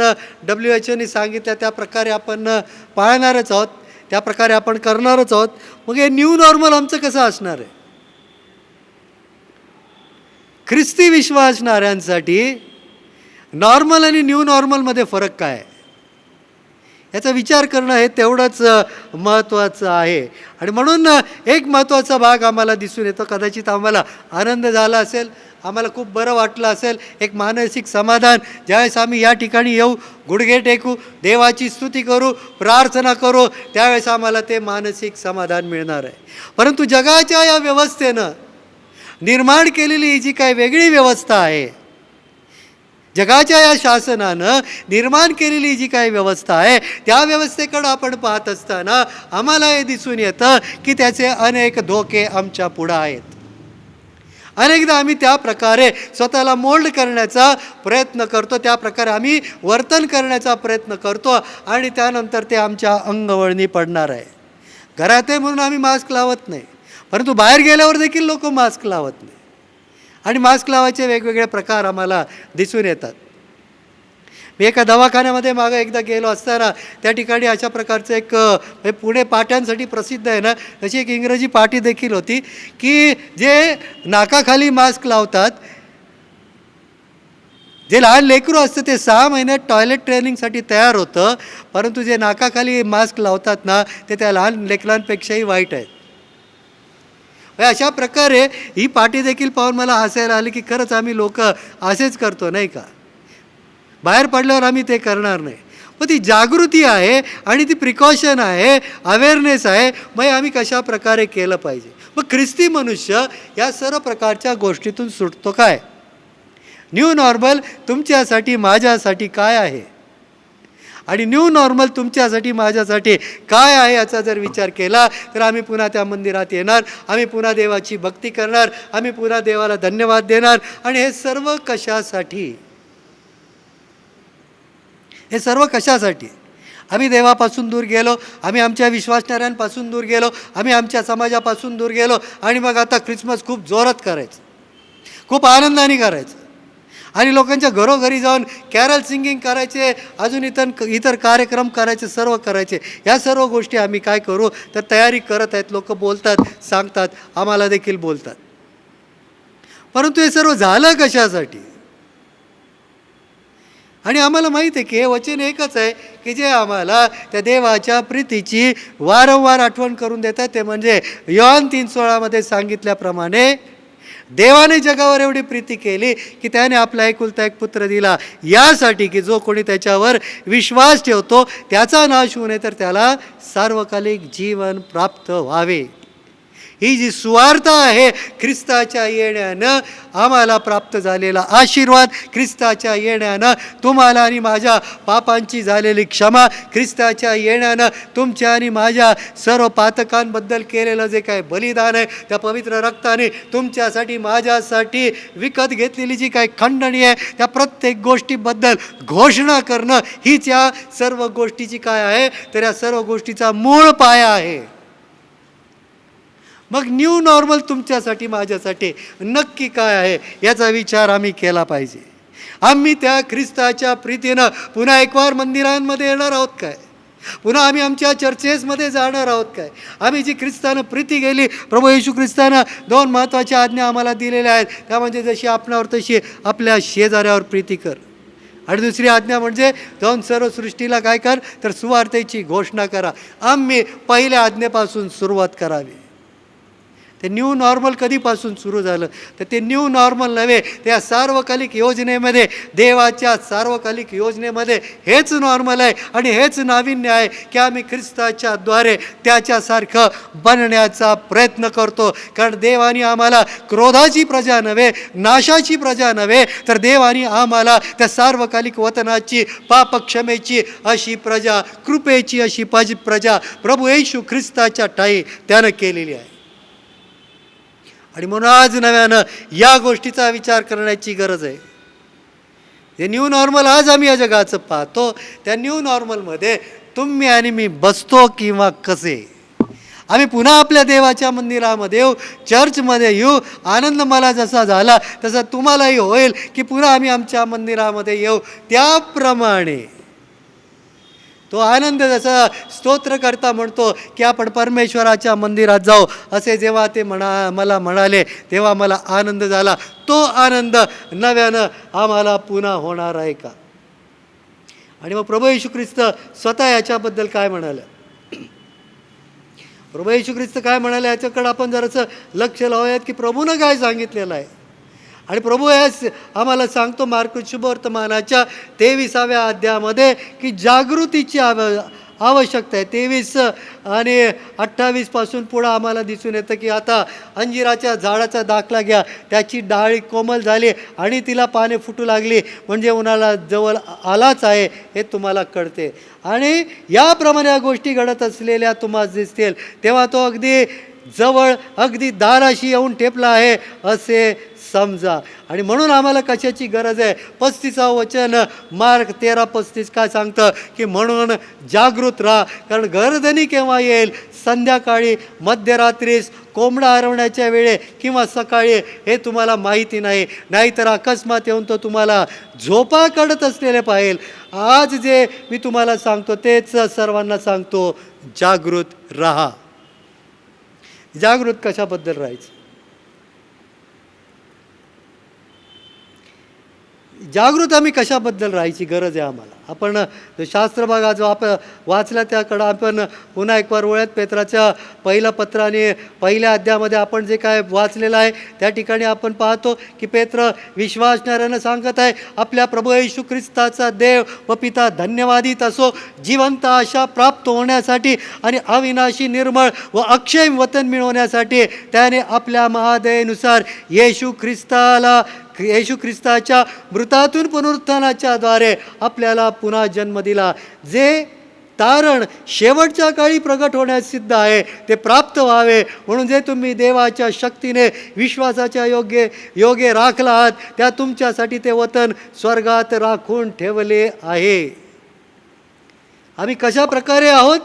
WHOने सांगितल्या त्या प्रकारे आपण पाळणारच आहोत, त्या प्रकारे आपण करणारच आहोत. मग हे न्यू नॉर्मल आमचं कसं असणार आहे. ख्रिस्ती विश्वासणाऱ्यांसाठी नॉर्मल आणि न्यू नॉर्मलमध्ये फरक काय आहे याचा विचार करणं हे तेवढंच महत्त्वाचं आहे. आणि म्हणून एक महत्त्वाचा भाग आम्हाला दिसून येतो. कदाचित आम्हाला आनंद झाला असेल, आम्हाला खूप बरं वाटलं असेल, एक मानसिक समाधान. ज्यावेळेस आम्ही या ठिकाणी येऊ, गुडघे टेकू, देवाची स्तुती करू, प्रार्थना करू, त्यावेळेस आम्हाला ते मानसिक समाधान मिळणार आहे. परंतु जगाच्या या व्यवस्थेनं निर्माण केलेली ही जी काही वेगळी व्यवस्था आहे, जगाच्या या शासनानं निर्माण केलेली जी काही व्यवस्था आहे, त्या व्यवस्थेकडं आपण पाहत असताना आम्हाला हे दिसून येतं की त्याचे अनेक धोके आमच्या पुढं आहेत. अनेकदा आम्ही त्या प्रकारे स्वतःला मोल्ड करण्याचा प्रयत्न करतो, त्या प्रकारे आम्ही वर्तन करण्याचा प्रयत्न करतो, आणि त्यानंतर ते आमच्या अंगवळणी पडणार आहे. घरात आहे म्हणून आम्ही मास्क लावत नाही, परंतु बाहेर गेल्यावर देखील लोक मास्क लावत नाही, आणि मास्क लावायचे वेगवेगळे प्रकार आम्हाला दिसून येतात. मी एका दवाखान्यामध्ये मागं एकदा गेलो असताना त्या ठिकाणी अशा प्रकारचं एक पुणे पाट्यांसाठी प्रसिद्ध आहे ना, तशी एक इंग्रजी पाटी देखील होती की जे नाकाखाली मास्क लावतात, जे लहान लेकरू असतं ते 6 महिन्यात टॉयलेट ट्रेनिंगसाठी तयार होतं, परंतु जे नाकाखाली मास्क लावतात ना ते त्या लहान लेकरांपेक्षाही वाईट आहेत. अशा प्रकारे ही पाटी देखील पाहून मला हसायला आली की खरंच आम्ही लोक असेच करतो नाही का. बाहेर पडल्यावर आम्ही ते करणार नाही. मग ती जागृती आहे आणि ती प्रिकॉशन आहे, अवेअरनेस आहे. मग आम्ही कशा प्रकारे केलं पाहिजे. मग ख्रिस्ती मनुष्य या सर्व प्रकारच्या गोष्टीतून सुटतो काय. न्यू नॉर्मल तुमच्यासाठी माझ्यासाठी काय आहे, आणि न्यू नॉर्मल तुमच्यासाठी माझ्यासाठी काय आहे याचा जर विचार केला तर आम्ही पुन्हा त्या मंदिरात येणार, आम्ही पुन्हा देवाची भक्ती करणार, आम्ही पुन्हा देवाला धन्यवाद देणार. आणि हे सर्व कशासाठी, हे सर्व कशासाठी. आम्ही देवापासून दूर गेलो, आम्ही आमच्या विश्वासणाऱ्यांपासून दूर गेलो, आम्ही आमच्या समाजापासून दूर गेलो आणि मग आता ख्रिसमस खूप जोरात करायचं, खूप आनंदाने करायचं आणि लोकांच्या घरोघरी जाऊन कॅरल सिंगिंग करायचे, अजून इतर कार्यक्रम करायचे, सर्व करायचे. या सर्व गोष्टी आम्ही काय करू तर तयारी करत आहेत. लोक बोलतात, सांगतात, आम्हाला देखील बोलतात. परंतु हे सर्व झालं कशासाठी? आणि आम्हाला माहीत आहे की हे वचन एकच आहे की जे आम्हाला त्या देवाच्या प्रीतीची वारंवार आठवण करून देतात. ते म्हणजे योहान 3:16 सांगितल्याप्रमाणे देवाने जगावर एवढी प्रीती केली की त्याने आपला एकुलता एक पुत्र दिला, यासाठी की जो कोणी त्याच्यावर विश्वास ठेवतो त्याचा नाश होऊ नये तर त्याला सार्वकालिक जीवन प्राप्त व्हावे. ही जी सुवार्ता आहे, ख्रिस्ताच्या येण्यानं आम्हाला प्राप्त झालेला आशीर्वाद, ख्रिस्ताच्या येण्यानं तुम्हाला आणि माझ्या पापांची झालेली क्षमा, ख्रिस्ताच्या येण्यानं तुमच्या आणि माझ्या सर्व पातकांबद्दल केलेलं जे काय बलिदान आहे, त्या पवित्र रक्ताने तुमच्यासाठी माझ्यासाठी विकत घेतलेली जी काही खंडणी आहे, त्या प्रत्येक गोष्टीबद्दल घोषणा करणं हीच या सर्व गोष्टीची काय आहे तर या सर्व गोष्टीचा मूळ पाया आहे. मग न्यू नॉर्मल तुमच्यासाठी माझ्यासाठी नक्की काय आहे याचा विचार आम्ही केला पाहिजे. आम्ही त्या ख्रिस्ताच्या प्रीतीनं पुन्हा एकवार मंदिरांमध्ये येणार आहोत काय? पुन्हा आम्ही आमच्या चर्चेसमध्ये जाणार आहोत काय? आम्ही जी ख्रिस्तानं प्रीती केली, प्रभू येशू ख्रिस्तानं 2 महत्त्वाच्या आज्ञा आम्हाला दिलेल्या आहेत, त्या म्हणजे जशी आपणावर तशी आपल्या शेजाऱ्यावर प्रीती कर. आणि दुसरी आज्ञा म्हणजे जाऊन सर्व सृष्टीला काय कर तर सुवार्तेची घोषणा करा. आम्ही पहिल्या आज्ञेपासून सुरुवात करावी. ते न्यू नॉर्मल कधीपासून सुरू झालं तर ते न्यू नॉर्मल नव्हे, त्या सार्वकालिक योजनेमध्ये, देवाच्या सार्वकालिक योजनेमध्ये हेच नॉर्मल आहे आणि हेच नाविन्य आहे की आम्ही ख्रिस्ताच्या द्वारे त्याच्यासारखं बनण्याचा प्रयत्न करतो. कारण देवाने आम्हाला क्रोधाची प्रजा नव्हे, नाशाची प्रजा नव्हे, तर देवाने आम्हाला त्या सार्वकालिक वतनाची, पापक्षमेची अशी प्रजा, कृपेची अशी प्रजा प्रभू येशू ख्रिस्ताच्या ठायी त्यानं केलेली आहे. आणि म्हणून आज नव्यानं या गोष्टीचा विचार करण्याची गरज आहे. हे न्यू नॉर्मल आज आम्ही या जगाचं पाहतो, त्या न्यू नॉर्मलमध्ये तुम्ही आणि मी बसतो किंवा कसे? आम्ही पुन्हा आपल्या देवाच्या मंदिरामध्ये येऊ, चर्चमध्ये येऊ, आनंद मला जसा झाला तसा तुम्हालाही होईल की पुन्हा आम्ही आमच्या मंदिरामध्ये येऊ. त्याप्रमाणे तो आनंद जसा स्तोत्रकर्ता म्हणतो की आपण परमेश्वराच्या मंदिरात जाऊ, असे जेव्हा ते मला म्हणाले तेव्हा मला आनंद झाला. तो आनंद नव्यानं आम्हाला पुन्हा होणार आहे का? आणि मग प्रभू येशू ख्रिस्त स्वतः याच्याबद्दल काय म्हणाले? प्रभू येशू ख्रिस्त काय म्हणाले याच्याकडे आपण जरासं लक्ष लावूयात की प्रभूनं काय सांगितलेलं आहे. आणि प्रभू यास आम्हाला सांगतो मार्क शुभवर्तमानाच्या 23व्या अध्यायामध्ये की जागृतीची आवश्यकता आहे. 23 आणि 28 पुढं आम्हाला दिसून येतं की आता अंजिराच्या झाडाचा दाखला घ्या, त्याची डाळी कोमल झाली आणि तिला पाने फुटू लागली, म्हणजे उन्हाळा जवळ आलाच आहे हे तुम्हाला कळते. आणि याप्रमाणे या गोष्टी घडत असलेल्या तुम्हाला दिसतील तेव्हा तो अगदी जवळ, अगदी दाराशी येऊन ठेपला आहे असे समजा. आणि म्हणून आम्हाला कशाची गरज आहे? 35वं वचन मार्क 13:35 काय सांगतं की म्हणून जागृत राहा, कारण गर्दनी केव्हा येईल, संध्याकाळी, मध्यरात्रीस, कोंबडा हरवण्याच्या वेळे किंवा सकाळी, हे तुम्हाला माहिती नाही. नाहीतर अकस्मात येऊन तो तुम्हाला झोपा काढत असलेले पाहिल. आज जे मी तुम्हाला सांगतो तेच सर्वांना सांगतो, जागृत राहा. जागृत कशाबद्दल राहायचं? जागृत आम्ही कशाबद्दल राहायची गरज आहे आम्हाला? आपण शास्त्र भागा जो आपण वाचला त्याकडं आपण पुन्हा एक वार वळत. पेत्राच्या पहिलं पत्र आणि पहिल्या अध्यायामध्ये आपण जे काय वाचलेलं आहे त्या ठिकाणी आपण पाहतो की पेत्र विश्वासणाऱ्यानं सांगत आहे, आपल्या प्रभू येशू ख्रिस्ताचा देव व पिता धन्यवादित असो, जिवंत आशा प्राप्त होण्यासाठी आणि अविनाशी, निर्मळ व अक्षय वतन मिळवण्यासाठी त्याने आपल्या महादयेनुसार येशू ख्रिस्ताच्या मृतातून पुनरुत्थानाच्या द्वारे आपल्याला पुन्हा जन्म दिला. जे तारण शेवटच्या काळी प्रगट होण्यास सिद्ध आहे ते प्राप्त व्हावे म्हणून जे तुम्ही देवाच्या शक्तीने विश्वासाच्या योगे राखला आहात, त्या तुमच्यासाठी ते वतन स्वर्गात राखून ठेवले आहे. आम्ही कशा प्रकारे आहोत,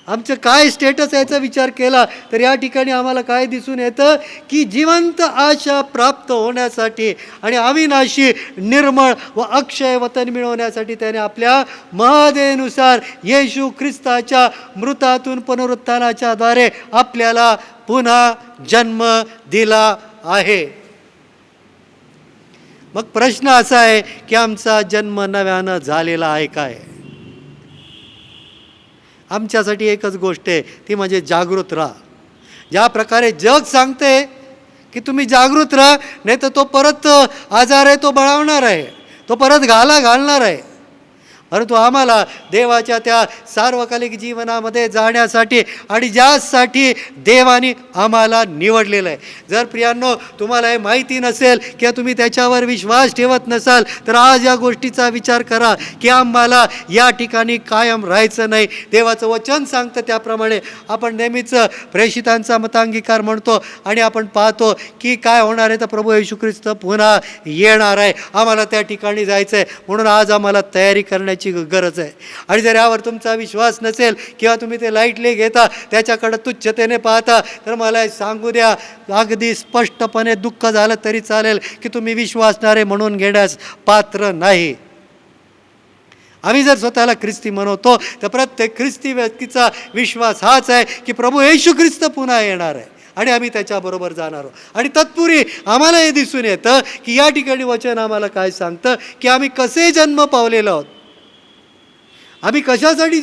आमचं काय स्टेटस याचा विचार केला तर या ठिकाणी आम्हाला काय दिसून येतं की जिवंत आशा प्राप्त होण्यासाठी आणि अविनाशी निर्मळ व अक्षय वतन मिळवण्यासाठी त्याने आपल्या महदेनुसार येशू ख्रिस्ताच्या मृतातून पुनरुत्थानाच्या द्वारे आपल्याला पुन्हा जन्म दिला आहे. मग प्रश्न असा आहे की आमचा जन्म नव्यानं झालेला आहे काय? आमच्यासाठी एकच गोष्ट आहे, ती म्हणजे जागृत राहा. ज्या प्रकारे जग सांगते की तुम्ही जागृत राहा, नाही तर तो परत आजार आहे तो बळावणार आहे, तो परत घालणार आहे. परंतु आम्हाला देवाच्या त्या सार्वकालिक जीवनामध्ये जाण्यासाठी आणि ज्यासाठी देवाने आम्हाला निवडलेलं आहे. जर प्रियांनो तुम्हाला हे माहिती नसेल किंवा तुम्ही त्याच्यावर विश्वास ठेवत नसाल तर आज या गोष्टीचा विचार करा की आम्हाला या ठिकाणी कायम राहायचं नाही. देवाचं वचन सांगतं त्याप्रमाणे आपण नेहमीच प्रेषितांचा मतांगीकार म्हणतो आणि आपण पाहतो की काय होणार आहे तर प्रभू येशू ख्रिस्त पुन्हा येणार आहे. आम्हाला त्या ठिकाणी जायचं आहे, म्हणून आज आम्हाला तयारी करण्याची गरज आहे. आणि जर यावर तुमचा विश्वास नसेल किंवा तुम्ही ते लाईटली घेता, त्याच्याकडे तुच्छतेने पाहता, तर मला सांगू द्या, अगदी स्पष्टपणे दुःख झालं तरी चालेल की तुम्ही विश्वासणारे म्हणून घेण्यास पात्र नाही. आम्ही जर स्वतःला ख्रिस्ती म्हणवतो तर प्रत्येक ख्रिस्ती व्यक्तीचा विश्वास हाच आहे की प्रभू येशू ख्रिस्त पुन्हा येणार आहे आणि आम्ही त्याच्याबरोबर जाणार आहोत. आणि तत्पूर्वी आम्हाला हे दिसून येतं की या ठिकाणी वचन आम्हाला काय सांगतं की आम्ही कसे जन्म पावलेलो आहोत. आम्ही कशासाठी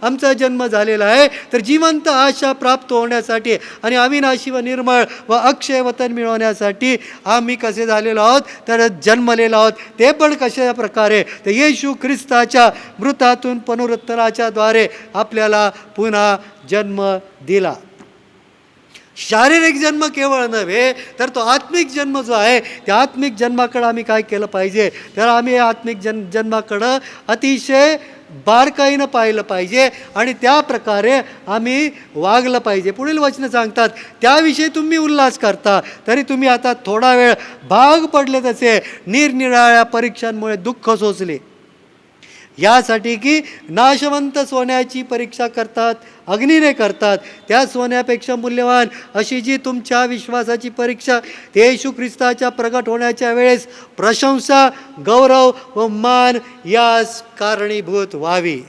आमचा जन्म झालेला आहे तर जिवंत आशा प्राप्त होण्यासाठी आणि अविनाशी व निर्मळ व अक्षय वतन मिळवण्यासाठी आम्ही कसे झालेलो आहोत तर जन्मलेलो आहोत. ते पण कशा प्रकारे तर येशू ख्रिस्ताच्या मृतातून पुनरुत्थानाच्या द्वारे आपल्याला पुन्हा जन्म दिला. शारीरिक जन्म केवळ नव्हे तर तो आत्मिक जन्म जो आहे त्या आत्मिक जन्माकडं आम्ही काय केलं पाहिजे तर आम्ही आत्मिक जन्माकडं अतिशय बारकाईनं पाहिलं पाहिजे आणि त्या प्रकारे आम्ही वागलं पाहिजे. पुढील वचनं सांगतात, त्याविषयी तुम्ही उल्हास करता तरी तुम्ही आता थोडा वेळ भाग पडले तसे निरनिराळ्या परीक्षांमुळे दुःख सोसले, यासाठी की नाशवंत सोन्याची परीक्षा करतात, अग्नीने करतात, त्या सोन्यापेक्षा मूल्यवान अशी जी तुमच्या विश्वासाची परीक्षा ते येशू ख्रिस्ताच्या प्रगट होण्याच्या वेळेस प्रशंसा, गौरव व मान यास कारणीभूत व्हावी.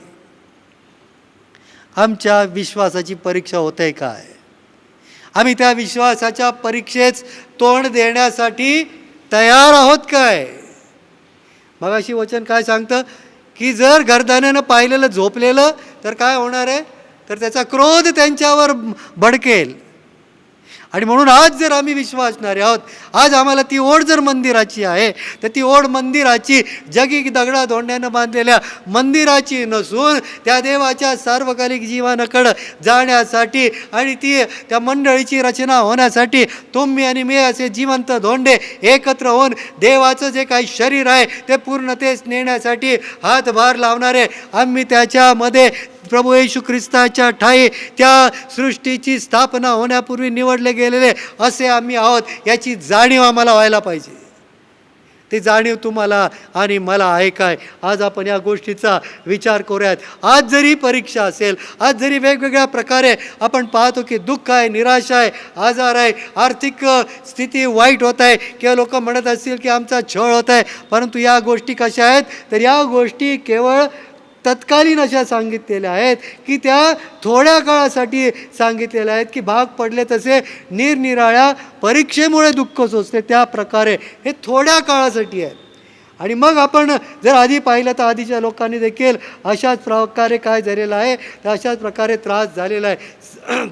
आमच्या विश्वासाची परीक्षा होते काय? आम्ही त्या विश्वासाच्या परीक्षेस तोंड देण्यासाठी तयार आहोत काय? मगाशी वचन काय सांगतं की जर गर्दनेनं पाहिलेलं झोपलेलं तर काय होणार आहे तर त्याचा क्रोध त्यांच्यावर भडकेल. आणि म्हणून आज जर आम्ही विश्वासणारे आहोत, आज आम्हाला ती ओढ जर मंदिराची आहे तर ती ओढ मंदिराची जगी दगडाधोंड्यानं बांधलेल्या मंदिराची नसून त्या देवाच्या सार्वकालिक जीवनाकडं जाण्यासाठी आणि ती त्या मंडळीची रचना होण्यासाठी तुम्ही आणि मी असे जिवंत धोंडे एकत्र होऊन देवाचं जे काही शरीर आहे ते पूर्णतेस नेण्यासाठी हातभार लावणारे आम्ही त्याच्यामध्ये प्रभू येशू ख्रिस्ताच्या ठाई त्या सृष्टीची स्थापना होण्यापूर्वी निवडले गेलेले असे आम्ही आहोत, याची जाणीव आम्हाला व्हायला पाहिजे. ती जाणीव तुम्हाला आणि मला आहे काय? आज आपण या गोष्टीचा विचार करूयात. आज जरी परीक्षा असेल, आज जरी वेगवेगळ्या प्रकारे आपण पाहतो की दुःख आहे, निराशा आहे, आजार आहे, आर्थिक स्थिती वाईट होत आहे किंवा लोक म्हणत असतील की आमचा छळ होत आहे, परंतु या गोष्टी कशा आहेत तर या गोष्टी केवळ तत्कालीन अशा सांगितलेल्या आहेत की त्या थोड्या काळासाठी सांगितलेल्या आहेत की भाग पडले तसे निरनिराळ्या परीक्षेमुळे दुःख सोसले, त्या प्रकारे हे थोड्या काळासाठी आहे. आणि मग आपण जर आधी पाहिलं तर आधीच्या लोकांनी देखील अशाच प्रकारे काय झालेलं आहे तर अशाच प्रकारे त्रास झालेला आहे.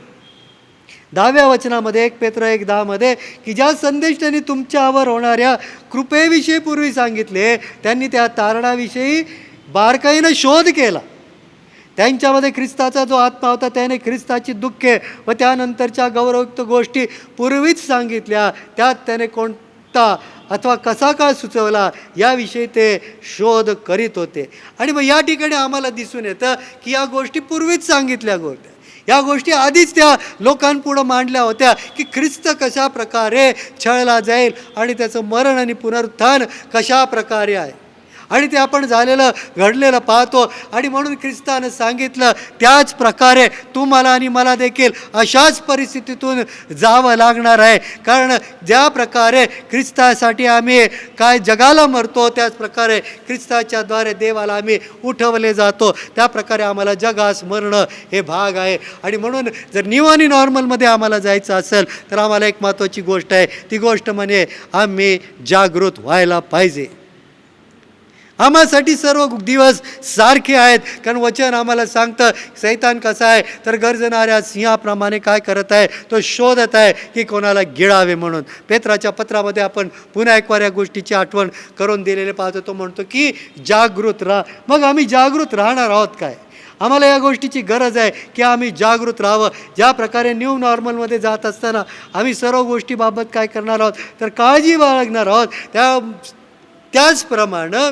10व्या वचनामध्ये 1 पेत्र 1:10 की ज्या संदेश त्यांनी तुमच्यावर होणाऱ्या कृपेविषयी पूर्वी सांगितले, त्यांनी त्या तारणाविषयी बारकाईनं शोध केला. त्यांच्यामध्ये ख्रिस्ताचा जो आत्मा होता त्याने ख्रिस्ताची दुःखे व त्यानंतरच्या गौरवयुक्त गोष्टी पूर्वीच सांगितल्या, त्यात त्याने कोणता अथवा कसा काळ सुचवला याविषयी ते शोध करीत होते. आणि मग या ठिकाणी आम्हाला दिसून येतं की या गोष्टी पूर्वीच सांगितल्या होत्या, या गोष्टी आधीच त्या लोकांपुढं मांडल्या होत्या की ख्रिस्त कशा प्रकारे छळला जाईल आणि त्याचं मरण आणि पुनरुत्थान कशा प्रकारे आहे. आणि ते आपण झालेलं घडलेलं पाहतो. आणि म्हणून ख्रिस्तानं सांगितलं त्याच प्रकारे तुम्हाला आणि मला देखील अशाच परिस्थितीतून जावं लागणार आहे. कारण ज्या प्रकारे ख्रिस्तासाठी आम्ही काय जगाला मरतो, त्याच प्रकारे ख्रिस्ताच्या द्वारे देवाला आम्ही उठवले जातो. त्या प्रकारे आम्हाला जगास मरणं हे भाग आहे. आणि म्हणून जर न्यू आणि नॉर्मलमध्ये आम्हाला जायचं असेल तर आम्हाला एक महत्त्वाची गोष्ट आहे, ती गोष्ट म्हणजे आम्ही जागृत व्हायला पाहिजे. आम्हासाठी सर्व दिवस सारखे आहेत. कारण वचन आम्हाला सांगतं सैतान कसा आहे तर गर्जणाऱ्या सिंहाप्रमाणे काय करत आहे, तो शोधत आहे की कोणाला गिळावे म्हणून. पेत्राच्या पत्रामध्ये आपण पुन्हा एक वार या गोष्टीची आठवण करून दिलेले पाहतो. तो म्हणतो की जागृत राहा. मग आम्ही जागृत राहणार आहोत काय? आम्हाला या गोष्टीची गरज आहे की आम्ही जागृत राहावं. ज्या प्रकारे न्यू नॉर्मलमध्ये जात असताना आम्ही सर्व गोष्टीबाबत काय करणार आहोत तर काळजी बाळगणार आहोत. त्याचप्रमाणे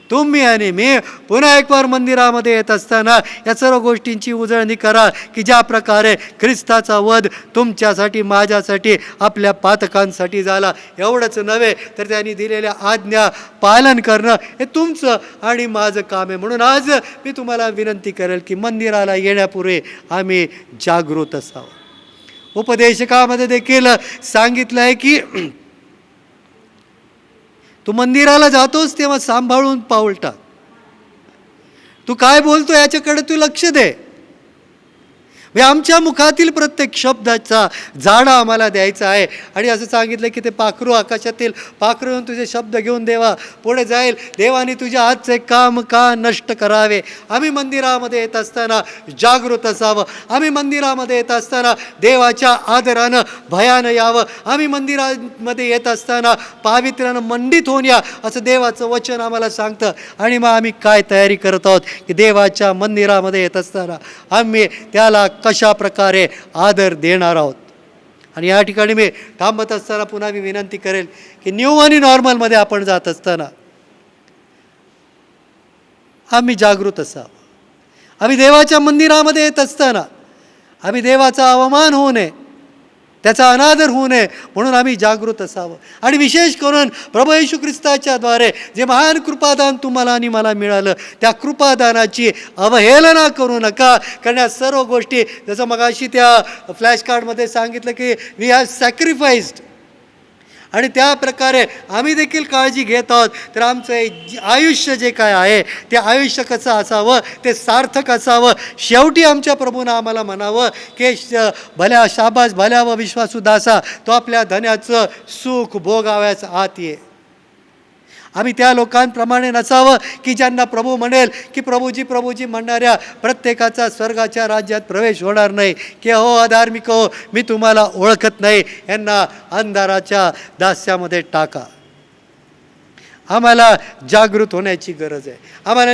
तुम्ही आणि मी पुन्हा एक वार मंदिरामध्ये येत असताना या सर्व गोष्टींची उजळणी करा की ज्या प्रकारे ख्रिस्ताचा वध तुमच्यासाठी, माझ्यासाठी, आपल्या पातकांसाठी झाला. एवढंच नव्हे तर त्यांनी दिलेल्या आज्ञा पालन करणं हे तुमचं आणि माझं काम आहे. म्हणून आज मी तुम्हाला विनंती करेल की मंदिराला येण्यापूर्वी आम्ही जागृत असावं. उपदेशकामध्ये देखील सांगितलं आहे की तू मंदिराला जातोस तेव्हा सांभाळून पाऊल टाक. तू काय बोलतो याच्याकडे तू लक्ष दे. आमच्या मुखातील प्रत्येक शब्दाचा जाडा आम्हाला द्यायचा आहे. आणि असं सांगितलं की ते पाखरू, आकाशातील पाखरू येऊन तुझे शब्द घेऊन देवा पुढे जाईल. देवाने तुझ्या हातचे काम का नष्ट करावे. आम्ही मंदिरामध्ये येत असताना जागृत असावं. आम्ही मंदिरामध्ये येत असताना देवाच्या आदरानं, भयानं यावं. आम्ही मंदिरामध्ये येत असताना पावित्र्यानं मंडित होऊन या असं देवाचं वचन आम्हाला सांगतं. आणि मग आम्ही काय तयारी करत आहोत की देवाच्या मंदिरामध्ये येत असताना आम्ही त्याला कशा प्रकारे आदर देणार आहोत. आणि या ठिकाणी मी थांबत असताना पुन्हा मी विनंती करेल की न्यू आणि नॉर्मलमध्ये आपण जात असताना आम्ही जागृत असावं. आम्ही देवाच्या मंदिरामध्ये येत असताना आम्ही देवाचा अवमान होऊ नये, त्याचा अनादर होऊ नये म्हणून आम्ही जागृत असावं. आणि विशेष करून प्रभू येशू ख्रिस्ताच्या द्वारे जे महान कृपादान तुम्हाला आणि मला मिळालं त्या कृपादानाची अवहेलना करू नका. कारण या सर्व गोष्टी जसं मगाशी त्या फ्लॅश कार्डमध्ये सांगितलं की वी हॅव सॅक्रिफाईस्ड, आणि त्या प्रकारे आम्ही देखील काळजी घेत आहोत. तर आमचं आयुष्य जे काय आहे ते आयुष्य कसं असावं, ते सार्थक असावं. शेवटी आमच्या प्रभूनं आम्हाला म्हणावं की भल्या शाबास भल्या व विश्वासू दासा, तो आपल्या धन्याचं सुख भोगाव्यास आत ये. आम्ही त्या लोकांप्रमाणे नसावं की ज्यांना प्रभू म्हणेल की प्रभूजी प्रभूजी म्हणणाऱ्या प्रत्येकाचा स्वर्गाच्या राज्यात प्रवेश होणार नाही. की हो अधार्मिक हो, मी तुम्हाला ओळखत नाही, यांना अंधाराच्या दास्यामध्ये टाका. आम्हाला जागृत होण्याची गरज आहे. आम्हाला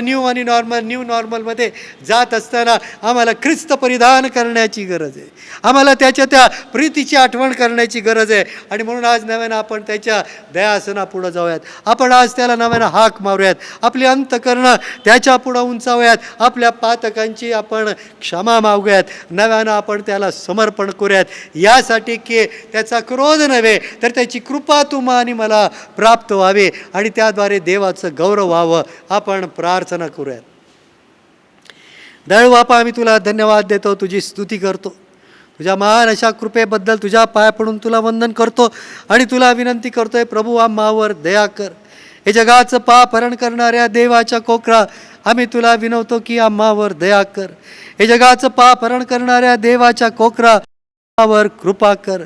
न्यू नॉर्मलमध्ये जात असताना आम्हाला ख्रिस्त परिधान करण्याची गरज आहे. आम्हाला त्याच्या त्या प्रीतीची आठवण करण्याची गरज आहे. आणि म्हणून आज नव्यानं आपण त्याच्या दयासनापुढं जाऊयात. आपण आज त्याला नव्यानं हाक मारूयात. आपली अंतकरणं त्याच्या पुढं उंचावूयात. आपल्या पातकांची आपण क्षमा मागूयात. नव्यानं आपण त्याला समर्पण करूयात यासाठी की त्याचा क्रोध नव्हे तर त्याची कृपा तुम्हा आणि मला प्राप्त व्हावी आणि त्याद्वारे देवाचं गौरव व्हावं. आपण प्रार्थना करूयात. दयाळू बापा, आम्ही तुला धन्यवाद देतो, तुझी स्तुती करतो. तुझ्या महान अशा कृपेबद्दल तुझ्या पाया पडून तुला वंदन करतो आणि तुला विनंती करतोय प्रभू आम्हावर दया कर. हे जगाचं पाप हरण करणाऱ्या देवाच्या कोकरा, आम्ही तुला विनवतो की आम्हावर दया कर. हे जगाचं पाप हरण करणाऱ्या देवाच्या कोकरा, आम्हावर कृपा कर.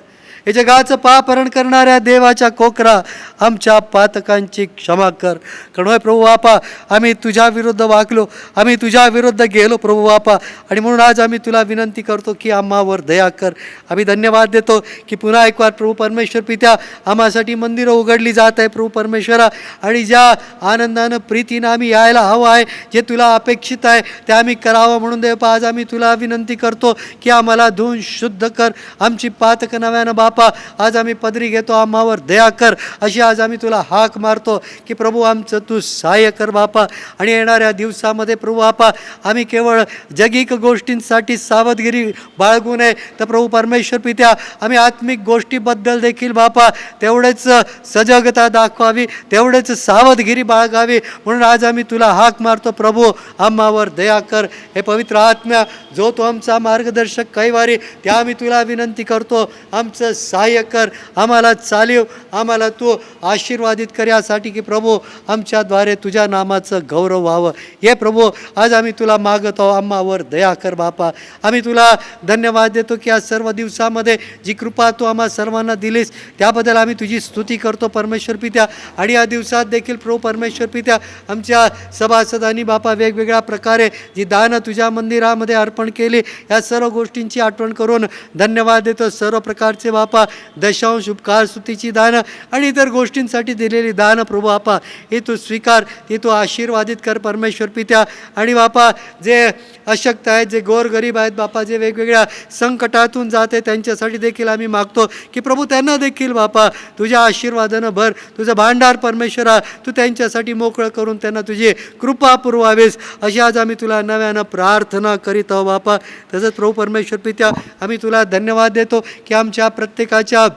हे जगाचं पाप हरण करणाऱ्या देवाच्या कोकरा, आमच्या पातकांची क्षमा कर. कारण होय प्रभू बापा, आम्ही तुझ्या विरुद्ध वागलो, आम्ही तुझ्या विरुद्ध गेलो प्रभू बापा. आणि म्हणून आज आम्ही तुला विनंती करतो की आम्हावर दया कर. आम्ही धन्यवाद देतो की पुन्हा एक वार प्रभू परमेश्वर पित्या आम्हासाठी मंदिरं उघडली जात आहे प्रभू परमेश्वरा. आणि ज्या आनंदानं प्रीतीनं आम्ही यायला हवं आहे, जे तुला अपेक्षित आहे ते आम्ही करावं. म्हणून देव आज आम्ही तुला विनंती करतो की आम्हाला धुवून शुद्ध कर. आमची पातक नव्यानं बाप बापा आज आम्ही पदरी घेतो, आम्हावर दया कर अशी आज आम्ही तुला हाक मारतो की प्रभू आमचं तू सहाय्य कर बापा. आणि येणाऱ्या दिवसामध्ये प्रभू बापा आम्ही केवळ जगिक गोष्टींसाठी सावधगिरी बाळगू नये, तर प्रभू परमेश्वर पित्या आम्ही आत्मिक गोष्टीबद्दल देखील बापा तेवढेच सजगता दाखवावी, तेवढेच सावधगिरी बाळगावी. म्हणून आज आम्ही तुला हाक मारतो प्रभू आम्हावर दया कर. हे पवित्र आत्म्या जो तो आमचा मार्गदर्शक कैवारी, त्या आम्ही तुला विनंती करतो आमचं सहाय्य कर, आम्हाला चालीव, आम्हाला तू आशीर्वादित कर यासाठी की प्रभू आमच्याद्वारे तुझ्या नामाचं गौरव व्हावं. हे प्रभू आज आम्ही तुला मागत आहोत, आम्हावर दया कर बापा. आम्ही तुला धन्यवाद देतो की आज सर्व दिवसामध्ये जी कृपा तू आम्हा सर्वांना दिलीस त्याबद्दल आम्ही तुझी स्तुती करतो परमेश्वर पित्या. आणि या दिवसात देखील प्रभू परमेश्वर पित्या आमच्या सभासदांनी बापा वेगवेगळ्या प्रकारे जी दानं तुझ्या मंदिरामध्ये अर्पण केली, या सर्व गोष्टींची आठवण करून धन्यवाद देतो. सर्व प्रकारचे बापा दशांश, उपकार, स्तुतीची दानं आणि इतर गोष्टींसाठी दिलेली दानं प्रभू बापा हे तू स्वीकार, ती तू आशीर्वादित कर परमेश्वर पित्या. आणि बापा जे अशक्त आहेत, जे गोरगरीब आहेत बापा, जे वेगवेगळ्या संकटातून जाते त्यांच्यासाठी देखील आम्ही मागतो की प्रभू त्यांना देखील बापा तुझ्या आशीर्वादानं भर, तुझं भांडार परमेश्वरा तू त्यांच्यासाठी मोकळं करून त्यांना तुझी कृपा पुरवावीस अशी आज आम्ही तुला नव्यानं प्रार्थना करीत आहोत बापा. तसंच प्रभू परमेश्वर पित्या आम्ही तुला धन्यवाद देतो की आमच्या प्रत्येकाच्या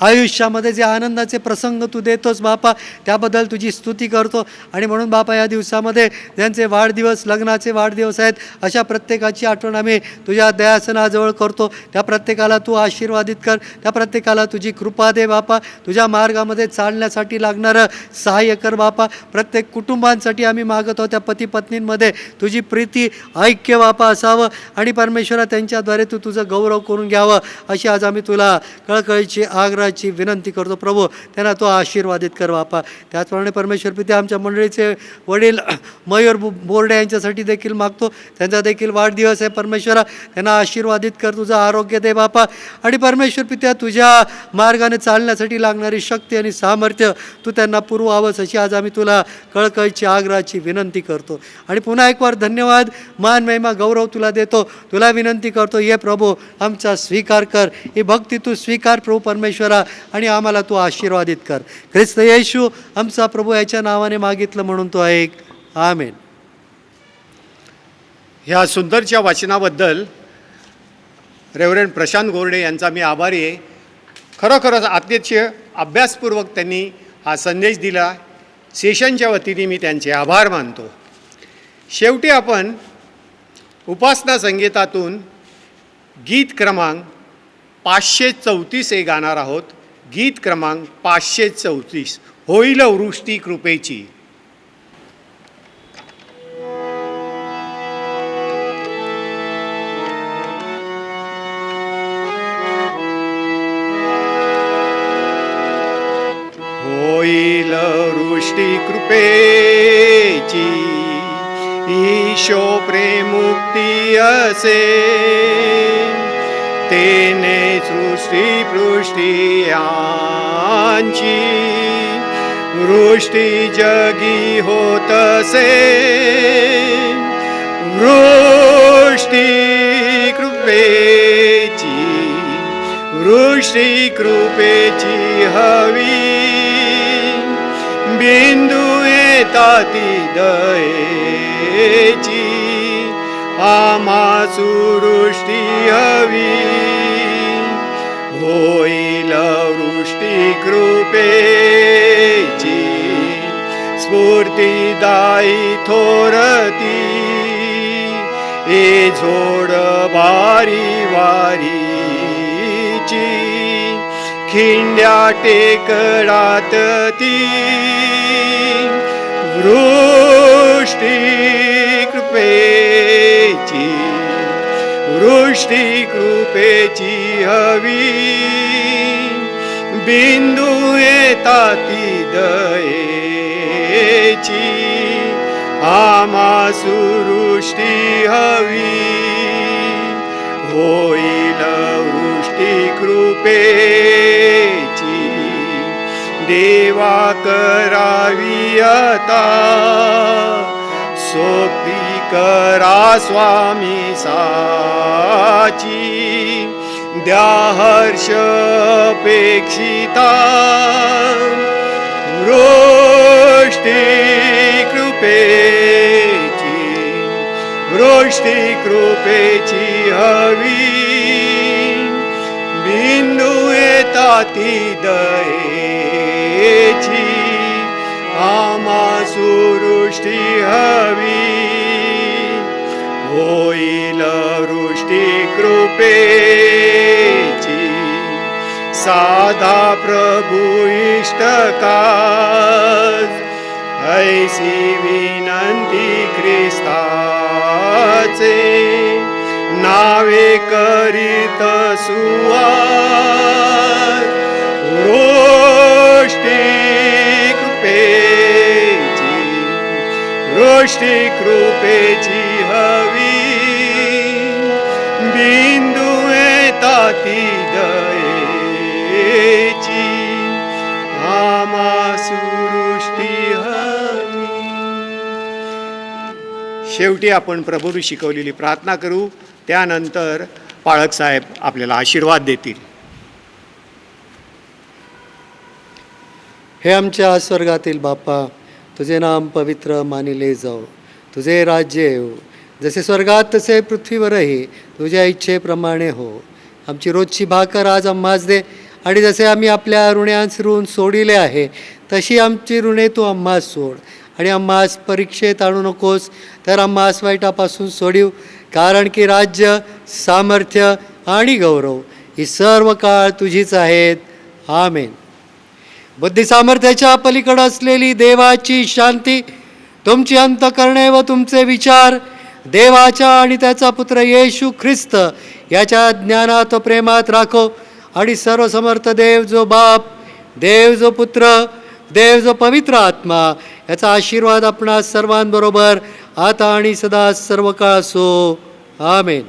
आयुष्यामध्ये जे आनंदाचे प्रसंग तू देतोस बापा त्याबद्दल तुझी स्तुती करतो. आणि म्हणून बापा या दिवसामध्ये ज्यांचे वाढदिवस, लग्नाचे वाढदिवस आहेत, अशा प्रत्येकाची आठवण आम्ही तुझ्या दयासनाजवळ करतो. त्या प्रत्येकाला तू आशीर्वादित कर, त्या प्रत्येकाला तुझी कृपा दे बापा. तुझ्या मार्गामध्ये चालण्यासाठी लागणारं सहाय्य कर बापा. प्रत्येक कुटुंबांसाठी आम्ही मागत आहोत त्या पती पत्नींमध्ये तुझी प्रीती, ऐक्य बापा असावं आणि परमेश्वरा त्यांच्याद्वारे तू तुझं गौरव करून घ्यावं अशी आज आम्ही तुला कळकळीची आग्रहाची विनंती करतो प्रभू. त्यांना तो आशीर्वादित कर बापा. त्याचप्रमाणे परमेश्वर पित्या आमच्या मंडळीचे वडील मयूर बोर्डे यांच्यासाठी देखील मागतो. त्यांचा देखील वाढदिवस आहे परमेश्वरा, त्यांना आशीर्वादित कर, तुझं आरोग्य दे बापा. आणि परमेश्वर पित्या तुझ्या मार्गाने चालण्यासाठी लागणारी शक्ती आणि सामर्थ्य तू त्यांना पुरवावंस अशी आज आम्ही तुला कळकळीची आग्रहाची विनंती करतो. आणि पुन्हा एक वार धन्यवाद, मान, महिमा, गौरव तुला देतो. तुला विनंती करतो ये प्रभू आमचा स्वीकार कर, ही भक्ती तू स्वीकार प्रभू परमेश्वरा आणि आम्हाला तू आशीर्वादित कर. ख्रिस्त येशू आमचा प्रभू याच्या नावाने मागितलं म्हणून तो ऐक. आमेन. ह्या सुंदरच्या वाचनाबद्दल रेव्हरंड प्रशांत गोरडे यांचा मी आभारी आहे. खरोखरच अतिशय अभ्यासपूर्वक त्यांनी हा संदेश दिला. सेशनच्या वतीने मी त्यांचे आभार मानतो. शेवटी आपण उपासना संगीतातून गीत क्रमांक 534 हे गाणार आहोत. गीत क्रमांक 534, होईल वृष्टी कृपेची. होईल वृष्टी कृपेची, ईशो प्रेमुक्ती असे, तेने सृष्टी पृष्टी यांची वृष्टी जगी होत असे. वृष्टी कृपेची, वृष्टी कृपेची हवी, बिंदू येताती दयेची, आम्हास वृष्टी हवी. होईल वृष्टी कृपेची, स्फूर्तिदायी थोरती, ए झोड बारी वारीची, खिंड्या टेकडात ती वृष्टी कृपेची, वृष्टी कृपेची हवी, बिंदू येताती दयेची, आम्हास वृष्टी हवी. होईल वृष्टी कृपेची, देवा करावी आता, सोपी करा स्वामी साची, द्या हर्ष अपेक्षिता वृष्टी कृपेची हवी बिंदू येताती दयेची आमासु वृष्टी हवी होईल वृष्टी कृपेची साधा प्रभू इष्टकाज ऐसी विनंती ख्रिस्ताचे नावे करीत सुवास वृष्टी कृपेची हवी बिंदू येताती दयेची आमासु वृष्टी हवी. शेवटी आपण प्रभूने शिकवलेली प्रार्थना करू. त्यानंतर पाळक साहेब आपल्याला आशीर्वाद देतील. हे आमच्या स्वर्गातील बापा, तुझे नाम पवित्र मानिले जाओ, तुझे राज्य येऊ, जसे स्वर्गात तसे पृथ्वीवरही तुझ्या इच्छेप्रमाणे हो. आमची रोजची भाकर आज आम्हास दे, आणि जसे आम्ही आपल्या ऋणांस ऋण सोडिले आहे तशी आमची ऋणे तू आम्हास सोड, आणि आम्हास परीक्षेत आणू नकोस, तर आम्हास वाईटापासून सोडीव. कारण की राज्य, सामर्थ्य आणि गौरव ही सर्व काळ तुझीच आहेत. आमेन. बुद्धी सामर्थ्याच्या पलीकडे असलेली देवाची शांती तुमची अंतःकरणे व तुमचे विचार देवाच्या आणि त्याचा पुत्र येशू ख्रिस्त याच्या ज्ञानात व प्रेमात राखो. आणि सर्व समर्थ देव जो बाप, देव जो पुत्र, देव जो पवित्र आत्मा याचा आशीर्वाद आपणा सर्वांबरोबर आता आणि सदा सर्व काळ असो. आमेन.